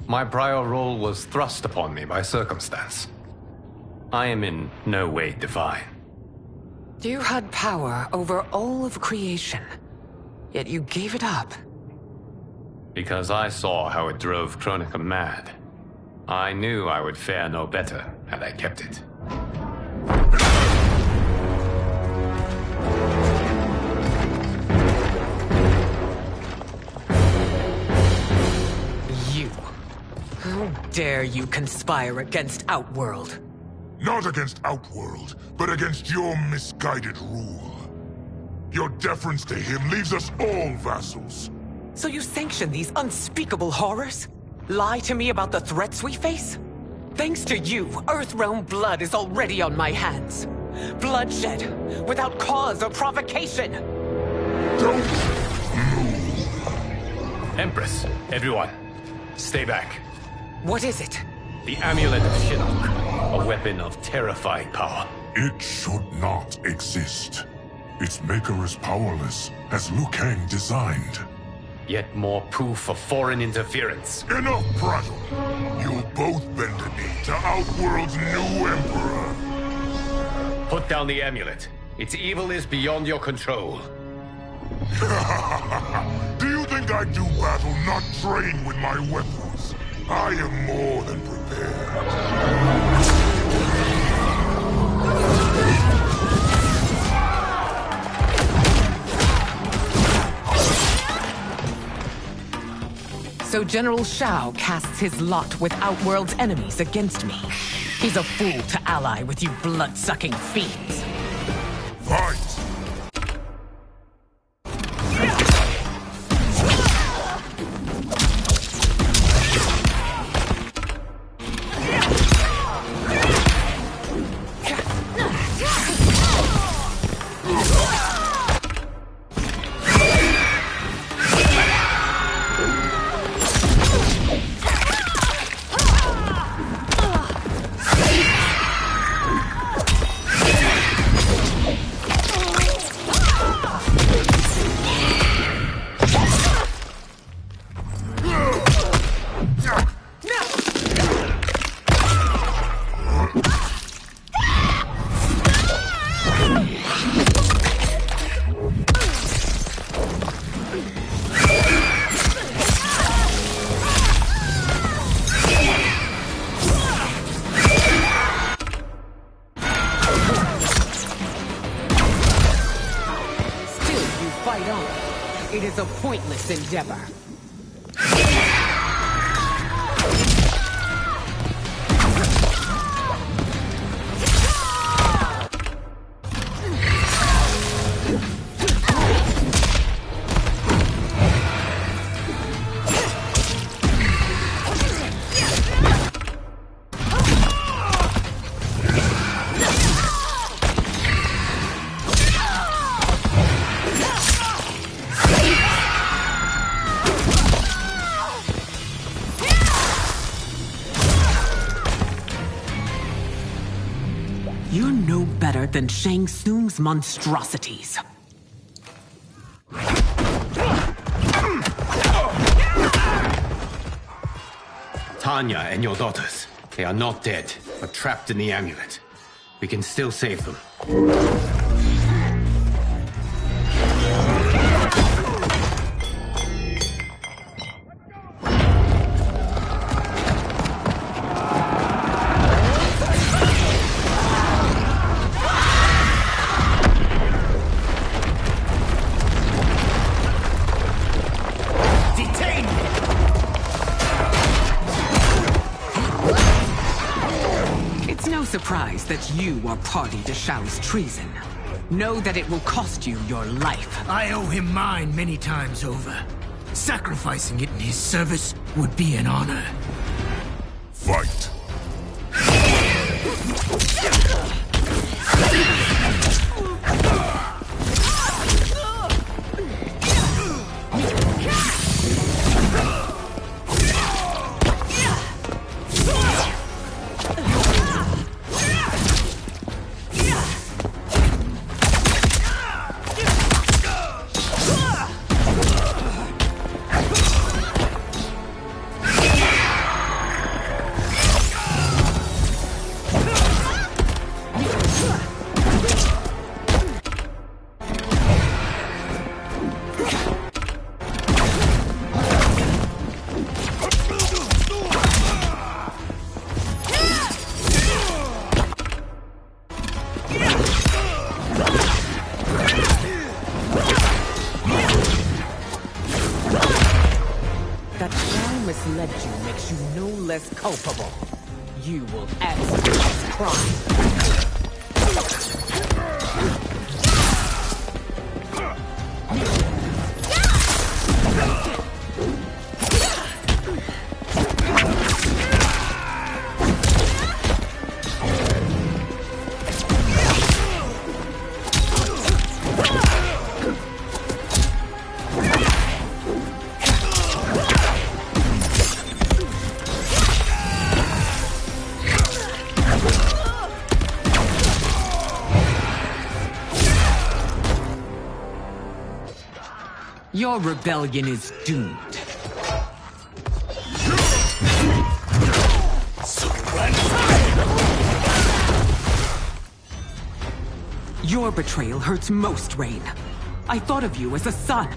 My prior role was thrust upon me by circumstance. I am in no way divine. You had power over all of creation, yet you gave it up. Because I saw how it drove Kronika mad. I knew I would fare no better had I kept it. You. How dare you conspire against Outworld? Not against Outworld, but against your misguided rule. Your deference to him leaves us all vassals. So you sanction these unspeakable horrors? Lie to me about the threats we face? Thanks to you, Earthrealm blood is already on my hands. Bloodshed, without cause or provocation. Don't move. Empress, everyone, stay back. What is it? The Amulet of Shinnok, a weapon of terrifying power. It should not exist. Its maker is powerless, as Liu Kang designed. Yet more proof of foreign interference. Enough prattle! You'll both bend a knee to Outworld's new emperor. Put down the amulet. Its evil is beyond your control. Do you think I do battle not trained with my weapons? I am more than prepared. So General Shao casts his lot with Outworld's enemies against me. He's a fool to ally with you blood-sucking fiends. Fight! It is a pointless endeavor. You're no better than Shang Tsung's monstrosities. Tanya and your daughters, they are not dead, but trapped in the amulet. We can still save them. Surprise that you are party to Shao's treason, know that it will cost you your life. I owe him mine many times over. Sacrificing it in his service would be an honor. Fight. Misled you makes you no less culpable. You will answer for this crime. Your rebellion is doomed. Your betrayal hurts most, Rain. I thought of you as a son.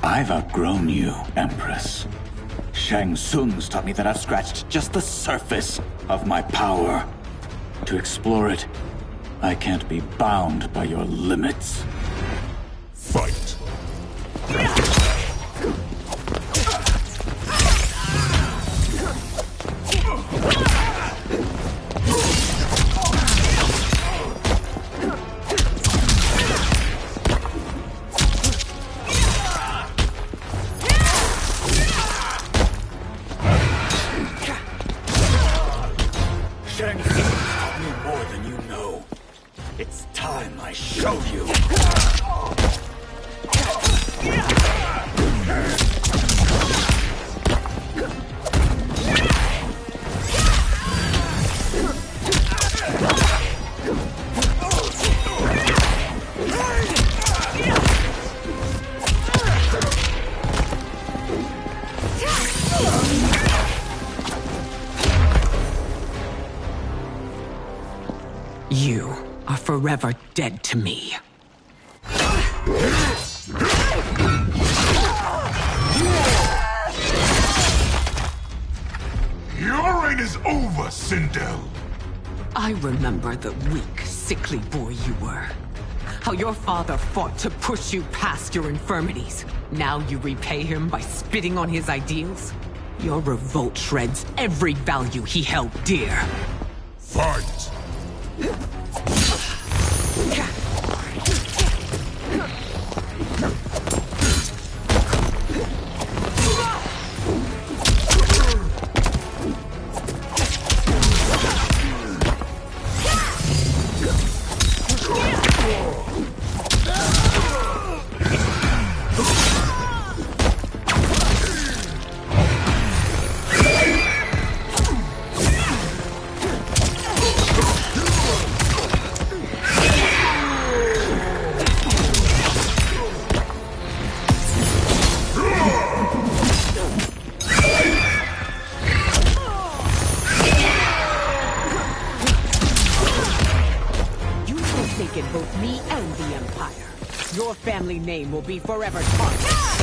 I've outgrown you, Empress. Shang Tsung's taught me that I've scratched just the surface of my power. To explore it, I can't be bound by your limits. Fight. Shang Tsung taught me more than you know. It's time I show you. You are forever dead to me. Your reign is over, Sindel. I remember the weak, sickly boy you were. How your father fought to push you past your infirmities. Now you repay him by spitting on his ideals? Your revolt shreds every value he held dear. Fight! Both me and the Empire. Your family name will be forever tarnished.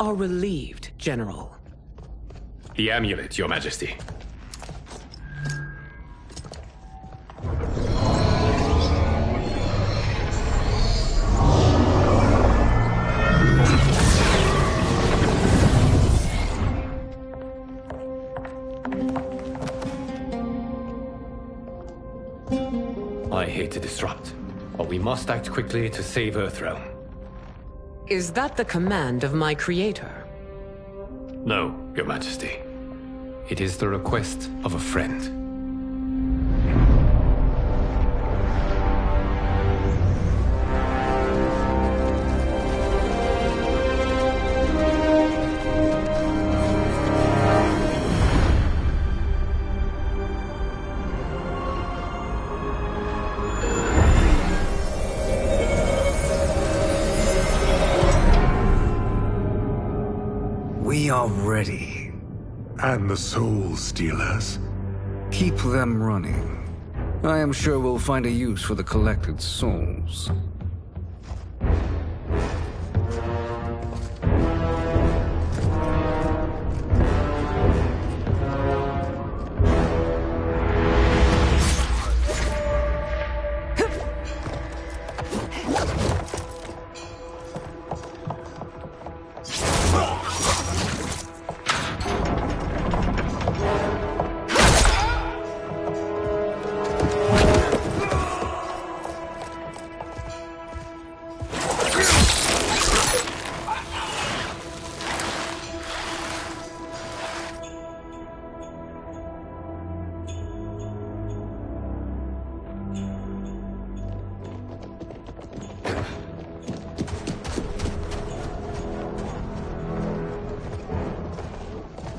are relieved, General. The amulet, Your Majesty. I hate to disrupt, but we must act quickly to save Earthrealm. Is that the command of my creator? No, Your Majesty. It is the request of a friend. We are ready. And the Soul Stealers? Keep them running. I am sure we'll find a use for the collected souls.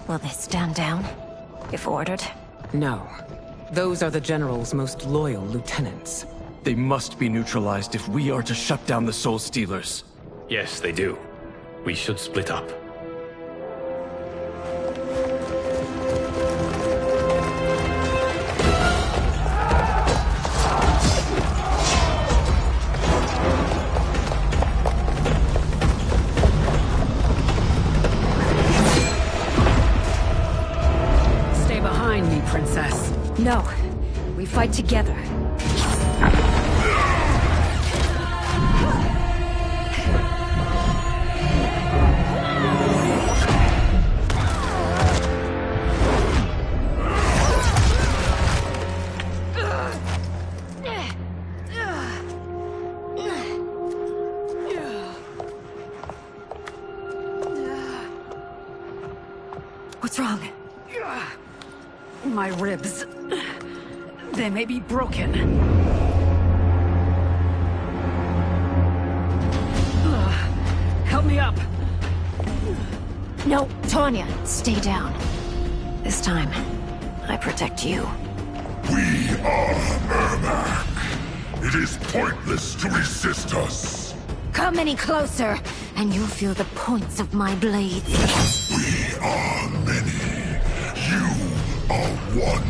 Will they stand down, if ordered? No. Those are the General's most loyal lieutenants. They must be neutralized if we are to shut down the Soul Stealers. Yes, they do. We should split up. Princess. No. We fight together. What's wrong? My ribs. They may be broken. Help me up. No, Tanya, stay down. This time, I protect you. We are Ermac. It is pointless to resist us. Come any closer, and you'll feel the points of my blades. We are many. You are one.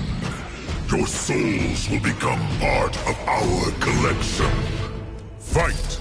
Your souls will become part of our collection. Fight!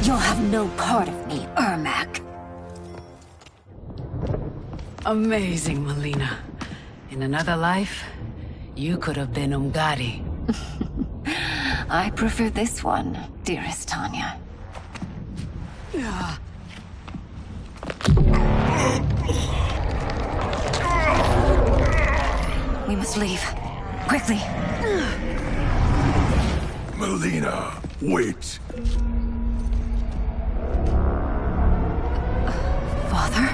You'll have no part of me, Ermac. Amazing, Melina. In another life, you could have been Umgadi. I prefer this one, dearest Tanya. We must leave. Quickly. Melina, wait. Father?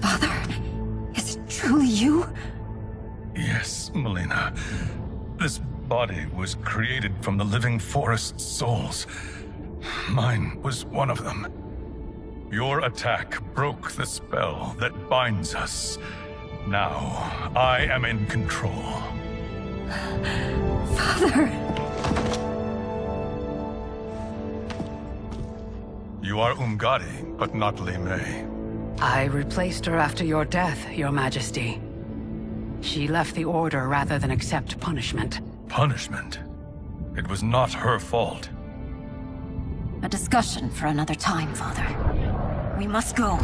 Father? Is it truly you? Yes, Melina. This body was created from the living forest's souls. Mine was one of them. Your attack broke the spell that binds us. Now, I am in control. Father! You are Umgadi, but not Li Mei. I replaced her after your death, Your Majesty. She left the Order rather than accept punishment. Punishment? It was not her fault. A discussion for another time, Father. We must go.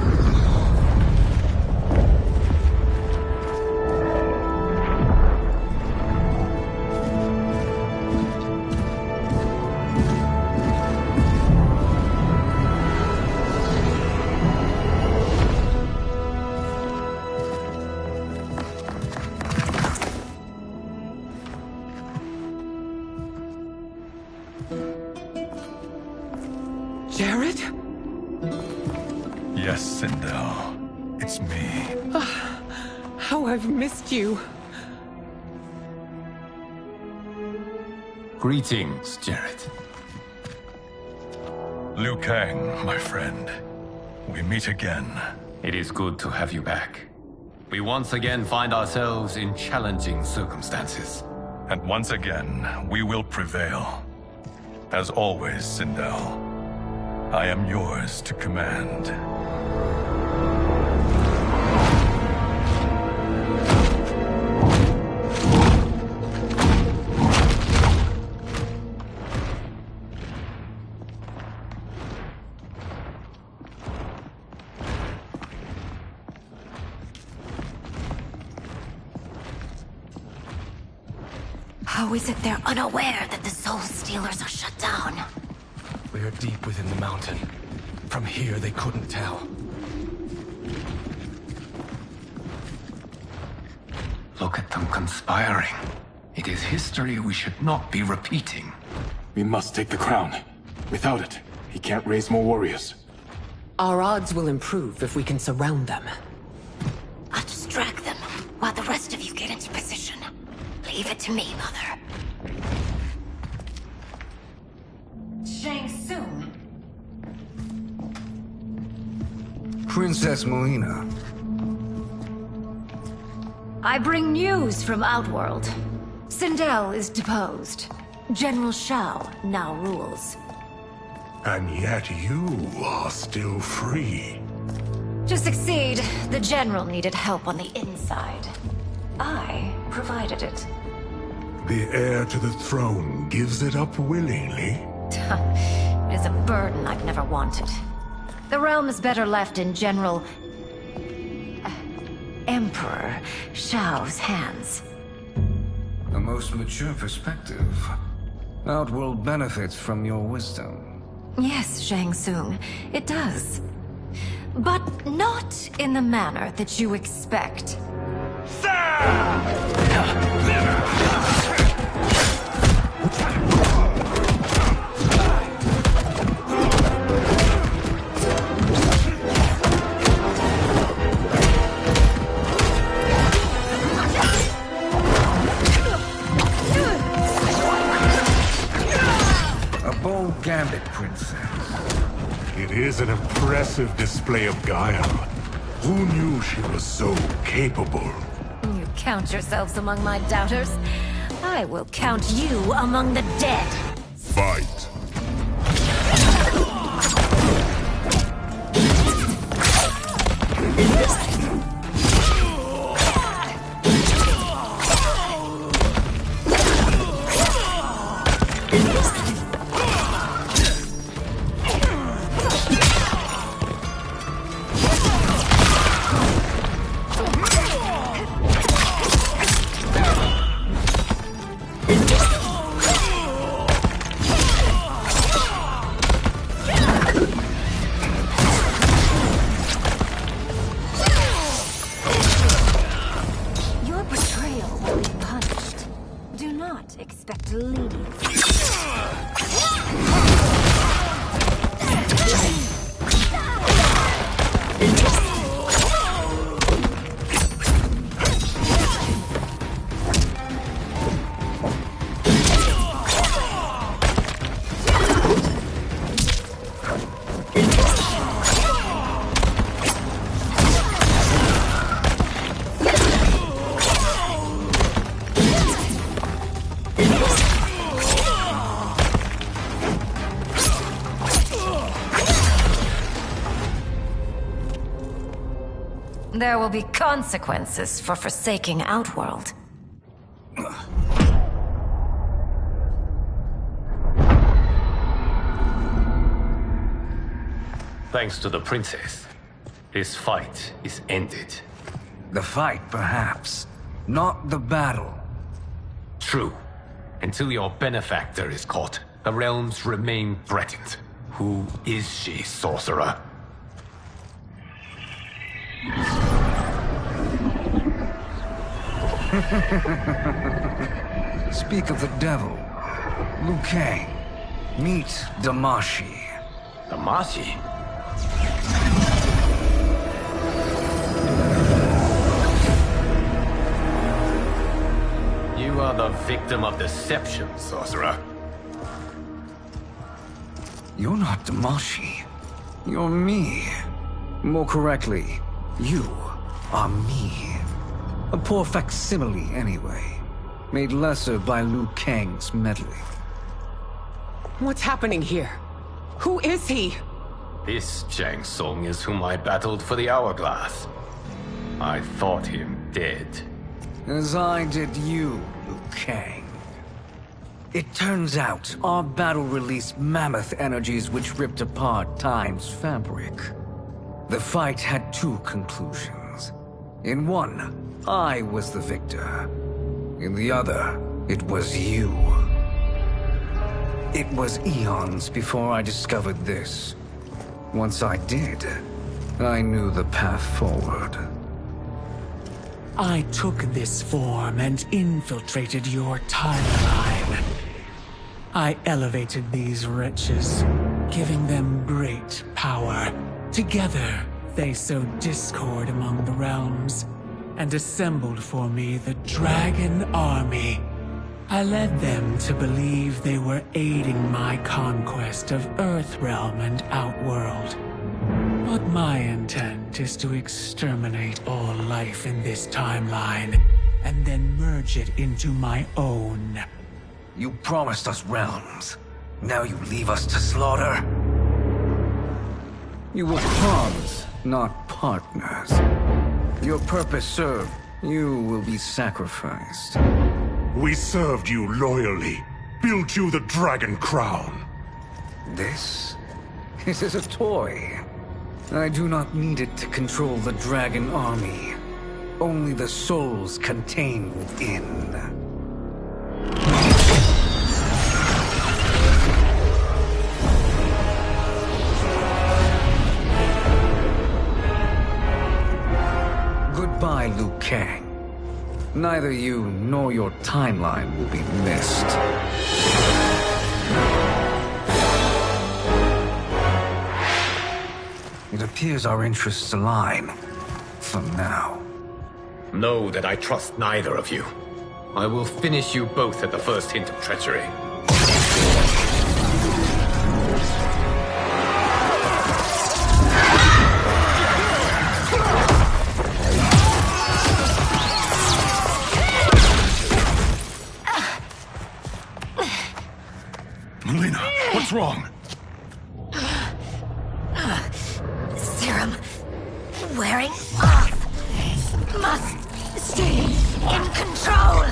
Jared? Yes, Sindel. It's me. How I've missed you. Greetings, Jared. Liu Kang, my friend. We meet again. It is good to have you back. We once again find ourselves in challenging circumstances. And once again, we will prevail. As always, Sindel, I am yours to command. How is it they're unaware that the Soul Stealers are shut down? We are deep within the mountain. From here, they couldn't tell. Look at them conspiring. It is history we should not be repeating. We must take the crown. Without it, he can't raise more warriors. Our odds will improve if we can surround them. I'll distract them while the rest of you get into position. Leave it to me, Mother. Shang Tsung. Princess Melina. I bring news from Outworld. Sindel is deposed. General Shao now rules. And yet you are still free. To succeed, the General needed help on the inside. I provided it. The heir to the throne gives it up willingly. It is a burden I've never wanted. The realm is better left in General... Emperor Shao's hands. A most mature perspective. Outworld benefits from your wisdom. Yes, Shang Tsung, it does. But not in the manner that you expect. A bold gambit, Princess. It is an impressive display of guile. Who knew she was so capable? You count yourselves among my doubters. I will count you among the dead. Fight. There will be consequences for forsaking Outworld. Thanks to the princess, this fight is ended. The fight, perhaps. Not the battle. True. Until your benefactor is caught, the realms remain threatened. Who is she, sorcerer? Speak of the devil. Liu Kang. Meet Damashi. Damashi? You are the victim of deception, sorcerer. You're not Damashi. You're me. More correctly, you are me. A poor facsimile, anyway. Made lesser by Liu Kang's meddling. What's happening here? Who is he? This Shang Tsung is whom I battled for the Hourglass. I thought him dead. As I did you, Liu Kang. It turns out our battle released mammoth energies which ripped apart time's fabric. The fight had two conclusions. In one, I was the victor. In the other, it was you. It was eons before I discovered this. Once I did, I knew the path forward. I took this form and infiltrated your timeline. I elevated these wretches, giving them great power. Together, they sowed discord among the realms, and assembled for me the Dragon Army. I led them to believe they were aiding my conquest of Earthrealm and Outworld. But my intent is to exterminate all life in this timeline, and then merge it into my own. You promised us realms. Now you leave us to slaughter? You were pawns, not partners. Your purpose served. You will be sacrificed. We served you loyally, built you the Dragon Crown. This is a toy. I do not need it to control the Dragon Army. Only the souls contained within. Goodbye, Liu Kang. Neither you nor your timeline will be missed. It appears our interests align. For now. Know that I trust neither of you. I will finish you both at the first hint of treachery. Melina, what's wrong? Serum wearing off. Must stay in control.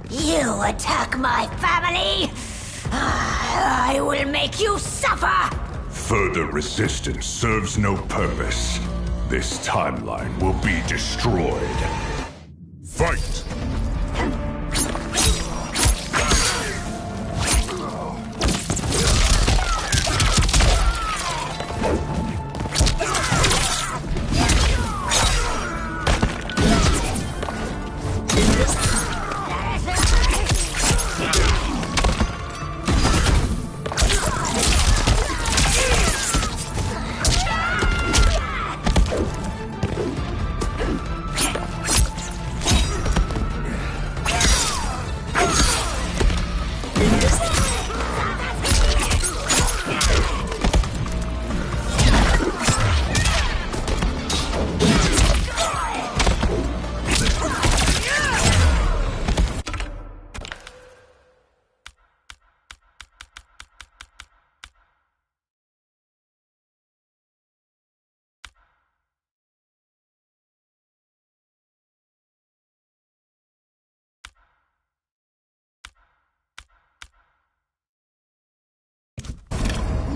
You attack my family. I will make you suffer. Further resistance serves no purpose. This timeline will be destroyed. Fight!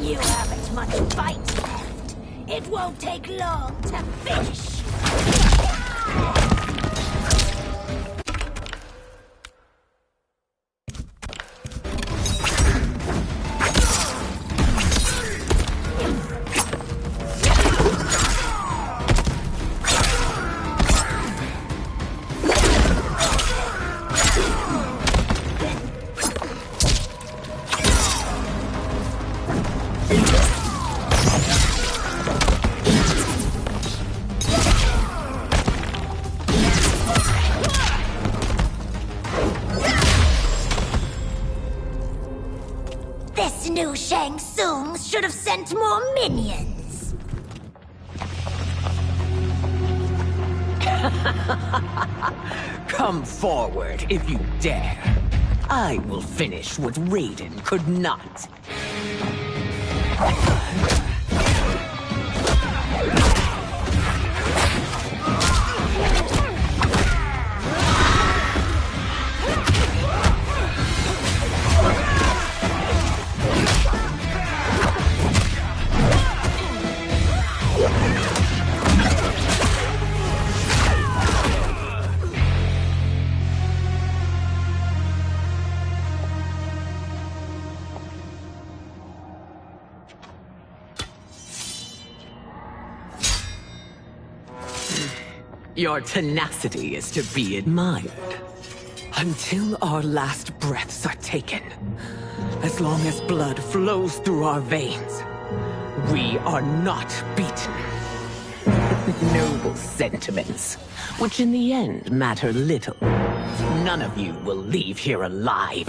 You haven't much fight left. It won't take long to finish. This new Shang Tsung should have sent more minions. Come forward if you dare. I will finish what Raiden could not. Your tenacity is to be admired. Until our last breaths are taken, as long as blood flows through our veins, we are not beaten. Noble sentiments, which in the end matter little. None of you will leave here alive.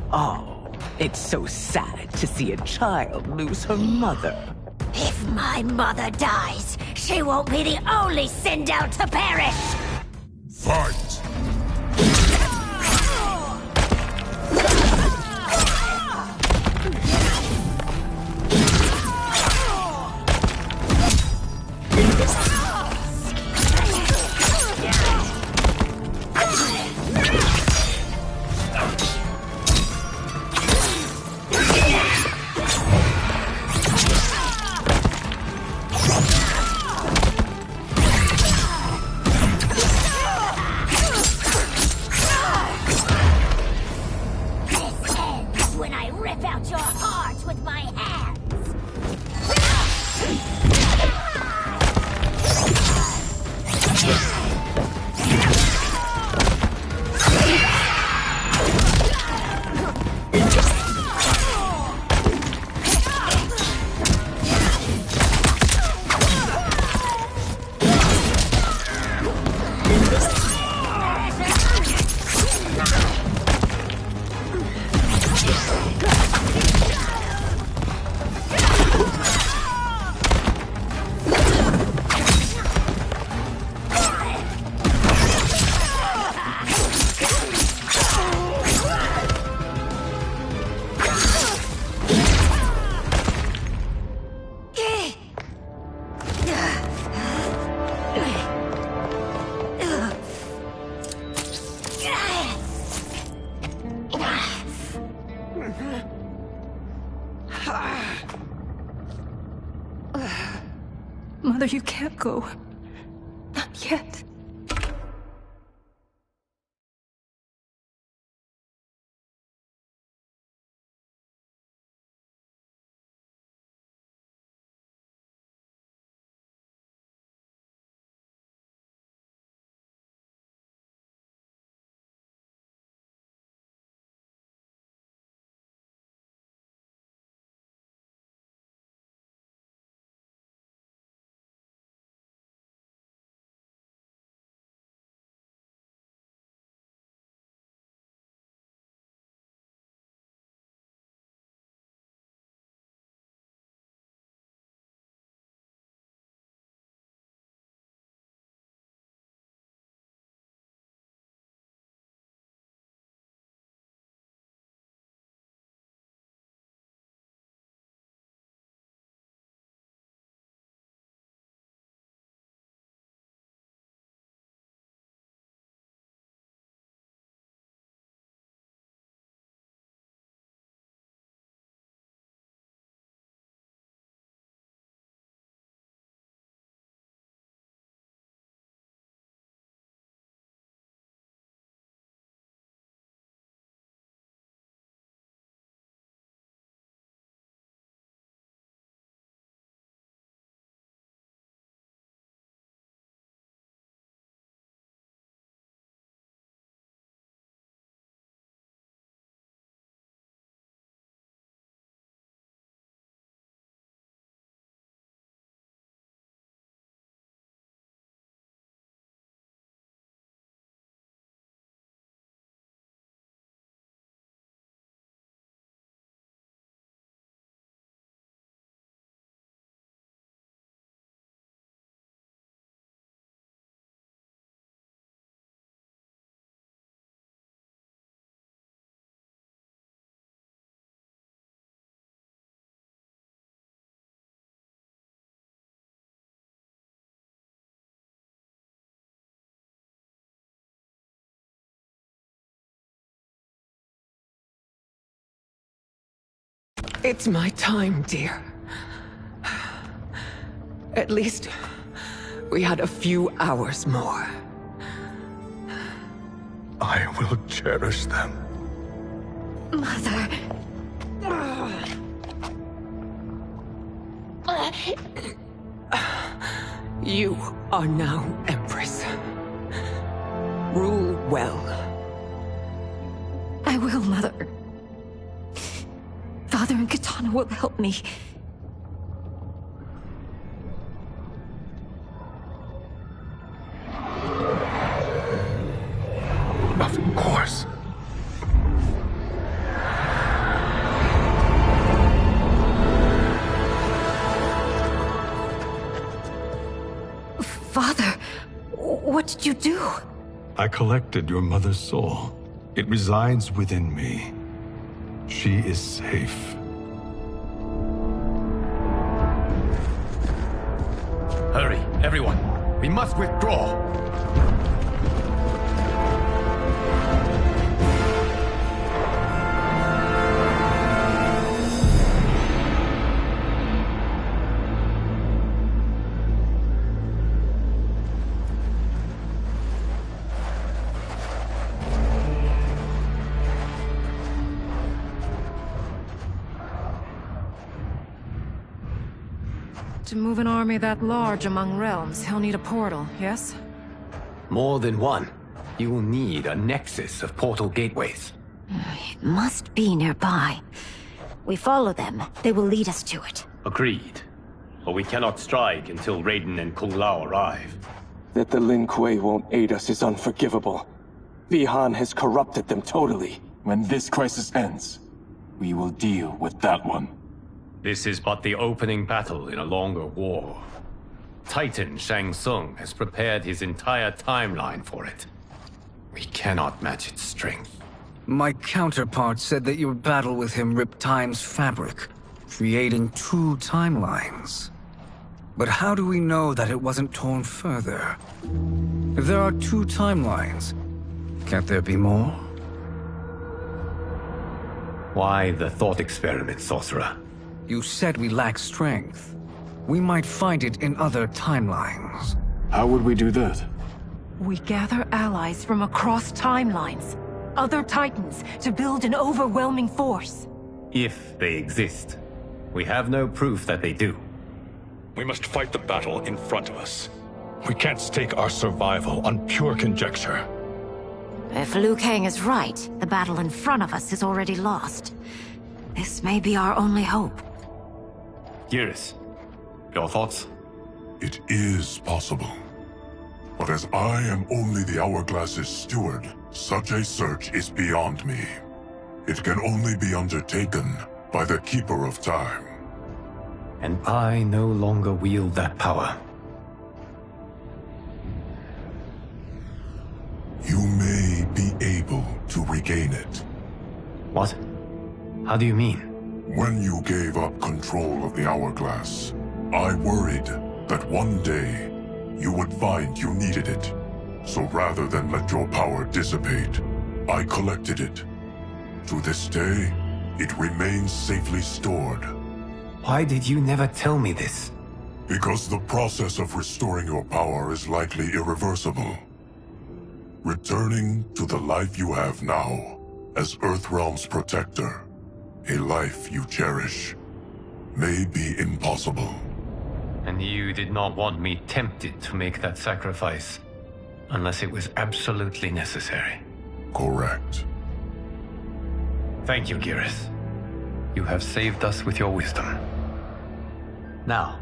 Oh, it's so sad to see a child lose her mother. If my mother dies, she won't be the only Sindel to perish! Fight! When I rip out your heart with my hands! Mother, you can't go. Not yet. It's my time, dear. At least we had a few hours more. I will cherish them. Mother. You are now Empress. Rule well. I will, Mother. Father and Katana will help me. Of course. Father, what did you do? I collected your mother's soul. It resides within me. She is safe. Hurry, everyone. We must withdraw. To move an army that large among realms, he'll need a portal, yes? More than one. You will need a nexus of portal gateways. It must be nearby. We follow them. They will lead us to it. Agreed. But we cannot strike until Raiden and Kung Lao arrive. That the Lin Kuei won't aid us is unforgivable. Bi-Han has corrupted them totally. When this crisis ends, we will deal with that one. This is but the opening battle in a longer war. Titan Shang Tsung has prepared his entire timeline for it. We cannot match its strength. My counterpart said that your battle with him ripped time's fabric, creating two timelines. But how do we know that it wasn't torn further? If there are two timelines, can't there be more? Why the thought experiment, Sorcerer? You said we lack strength. We might find it in other timelines. How would we do that? We gather allies from across timelines, other titans, to build an overwhelming force. If they exist. We have no proof that they do. We must fight the battle in front of us. We can't stake our survival on pure conjecture. If Liu Kang is right, the battle in front of us is already lost. This may be our only hope. Geras, your thoughts? It is possible. But as I am only the Hourglass's steward, such a search is beyond me. It can only be undertaken by the Keeper of Time. And I no longer wield that power. You may be able to regain it. What? How do you mean? When you gave up control of the Hourglass, I worried that one day you would find you needed it. So rather than let your power dissipate, I collected it. To this day, it remains safely stored. Why did you never tell me this? Because the process of restoring your power is likely irreversible. Returning to the life you have now, as Earthrealm's protector, a life you cherish, may be impossible. And you did not want me tempted to make that sacrifice, unless it was absolutely necessary. Correct. Thank you, Geras. You have saved us with your wisdom. Now,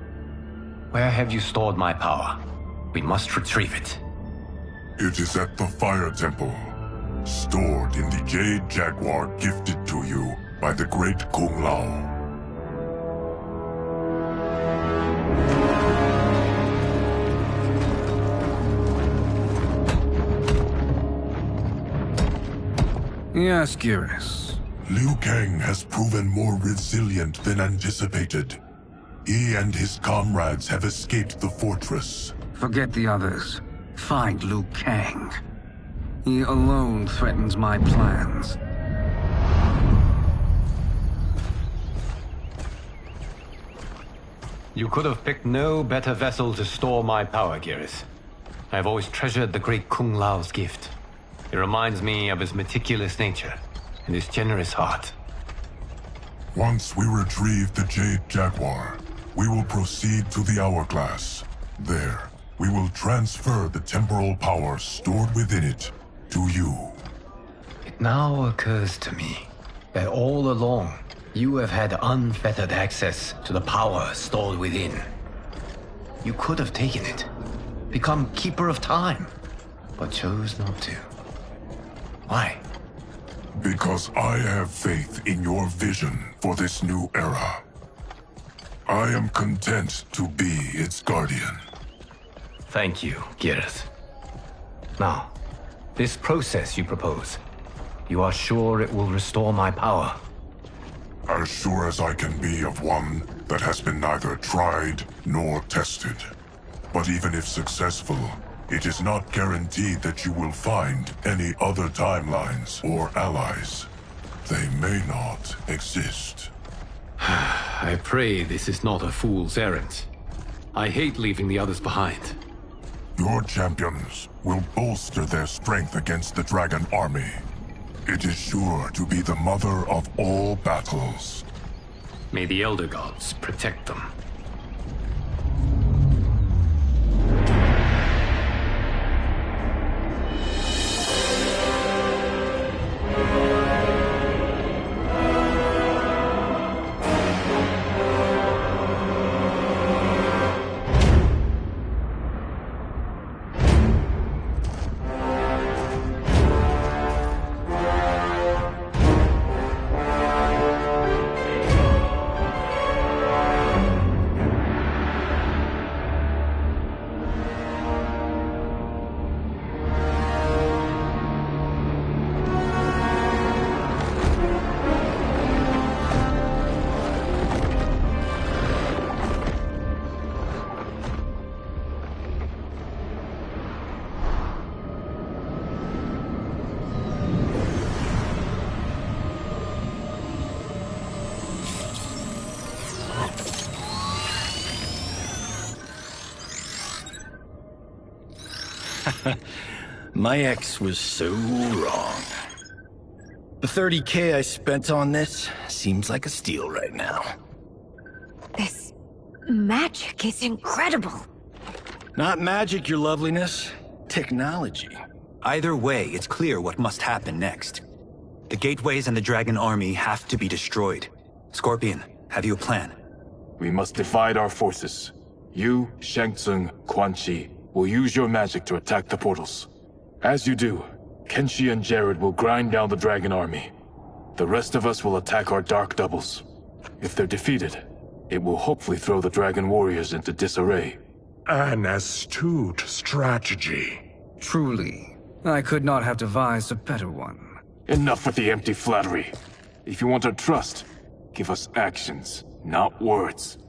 where have you stored my power? We must retrieve it. It is at the Fire Temple, stored in the Jade Jaguar gifted to you by the great Kung Lao. Yes, Geras. Liu Kang has proven more resilient than anticipated. He and his comrades have escaped the fortress. Forget the others. Find Liu Kang. He alone threatens my plans. You could have picked no better vessel to store my power, Geras. I have always treasured the great Kung Lao's gift. It reminds me of his meticulous nature and his generous heart. Once we retrieve the Jade Jaguar, we will proceed to the Hourglass. There, we will transfer the temporal power stored within it to you. It now occurs to me that all along, you have had unfettered access to the power stored within. You could have taken it, become Keeper of Time, but chose not to. Why? Because I have faith in your vision for this new era. I am content to be its guardian. Thank you, Geras. Now, this process you propose, you are sure it will restore my power? As sure as I can be of one that has been neither tried nor tested. But even if successful, it is not guaranteed that you will find any other timelines or allies. They may not exist. I pray this is not a fool's errand. I hate leaving the others behind. Your champions will bolster their strength against the Dragon Army. It is sure to be the mother of all battles. May the Elder Gods protect them. My ex was so wrong. The 30K I spent on this seems like a steal right now. This magic is incredible. Not magic, your loveliness. Technology. Either way, it's clear what must happen next. The gateways and the Dragon Army have to be destroyed. Scorpion, have you a plan? We must divide our forces. You, Shang Tsung, Quan Chi, will use your magic to attack the portals. As you do, Kenshi and Jared will grind down the Dragon Army. The rest of us will attack our Dark Doubles. If they're defeated, it will hopefully throw the Dragon Warriors into disarray. An astute strategy. Truly, I could not have devised a better one. Enough with the empty flattery. If you want our trust, give us actions, not words.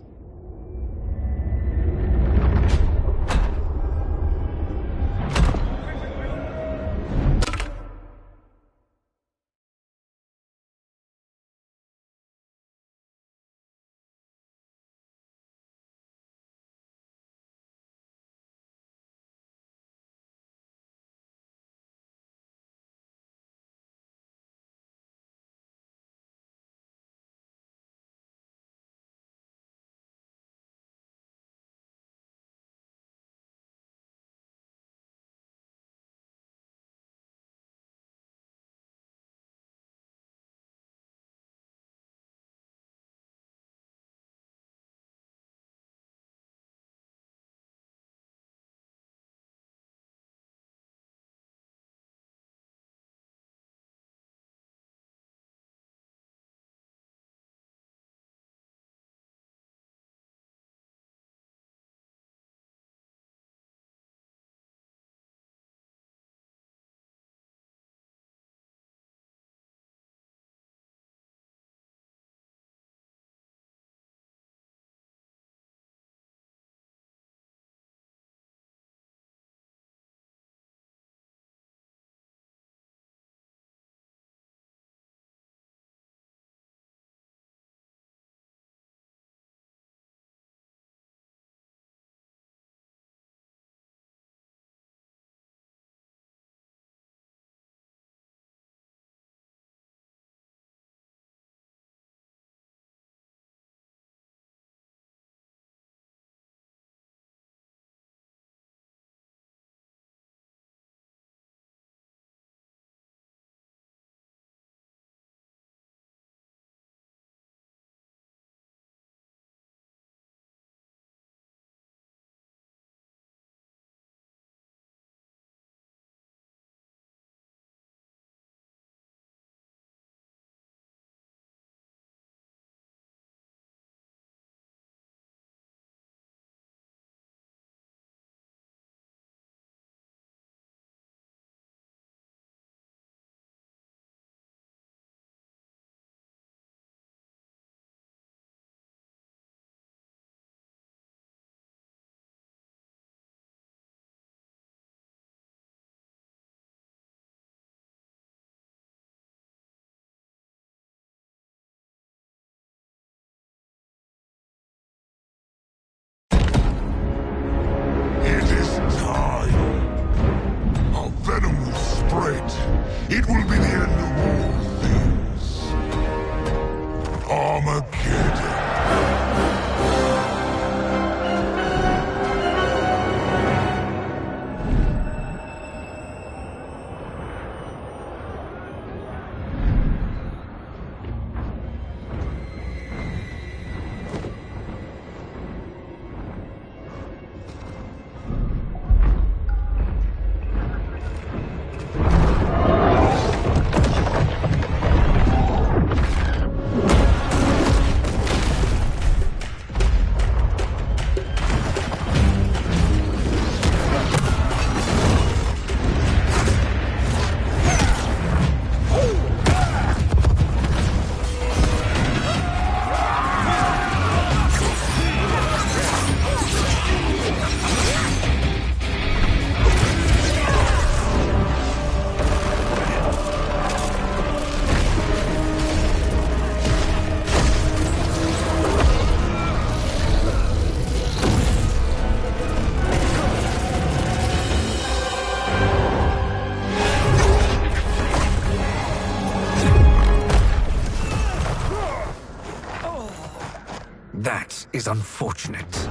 That is unfortunate.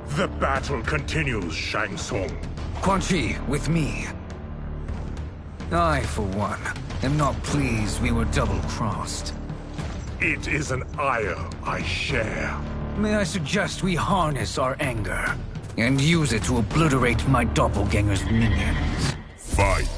The battle continues, Shang Tsung. Quan Chi, with me. I, for one, am not pleased we were double-crossed. It is an ire I share. May I suggest we harness our anger and use it to obliterate my doppelganger's minions? Fight.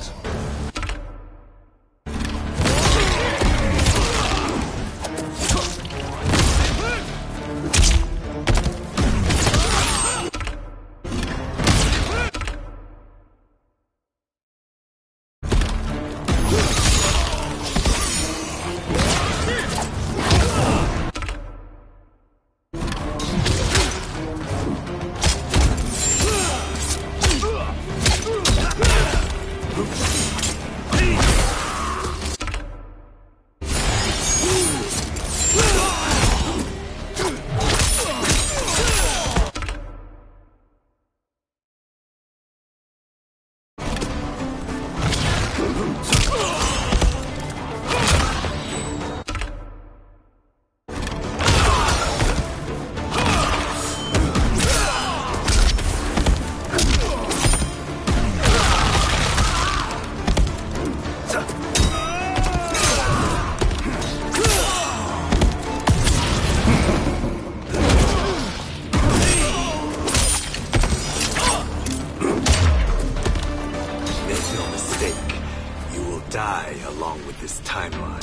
Die along with this timeline.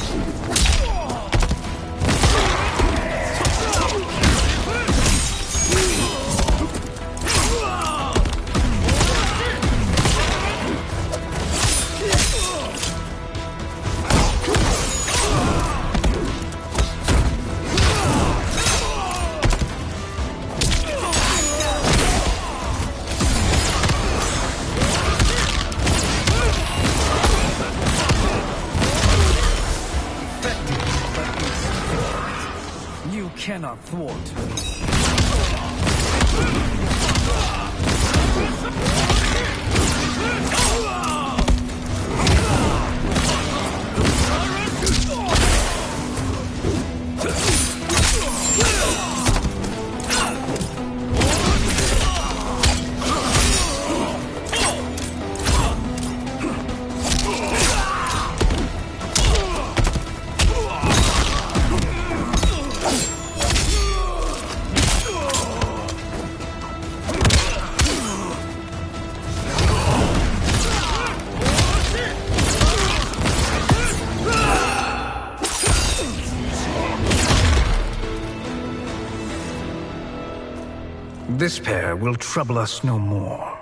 Cannot thwart me. This pair will trouble us no more.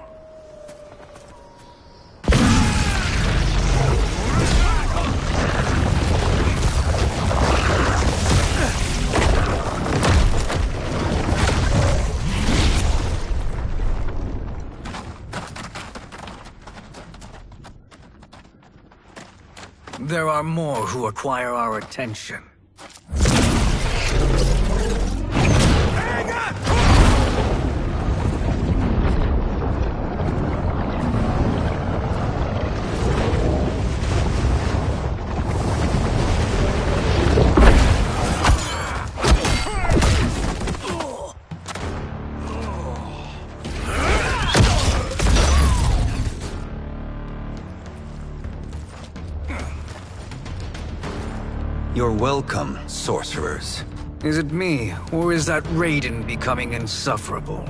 There are more who require our attention. You're welcome, sorcerers. Is it me, or is that Raiden becoming insufferable?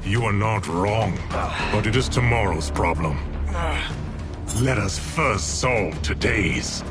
You are not wrong, but it is tomorrow's problem. Let us first solve today's.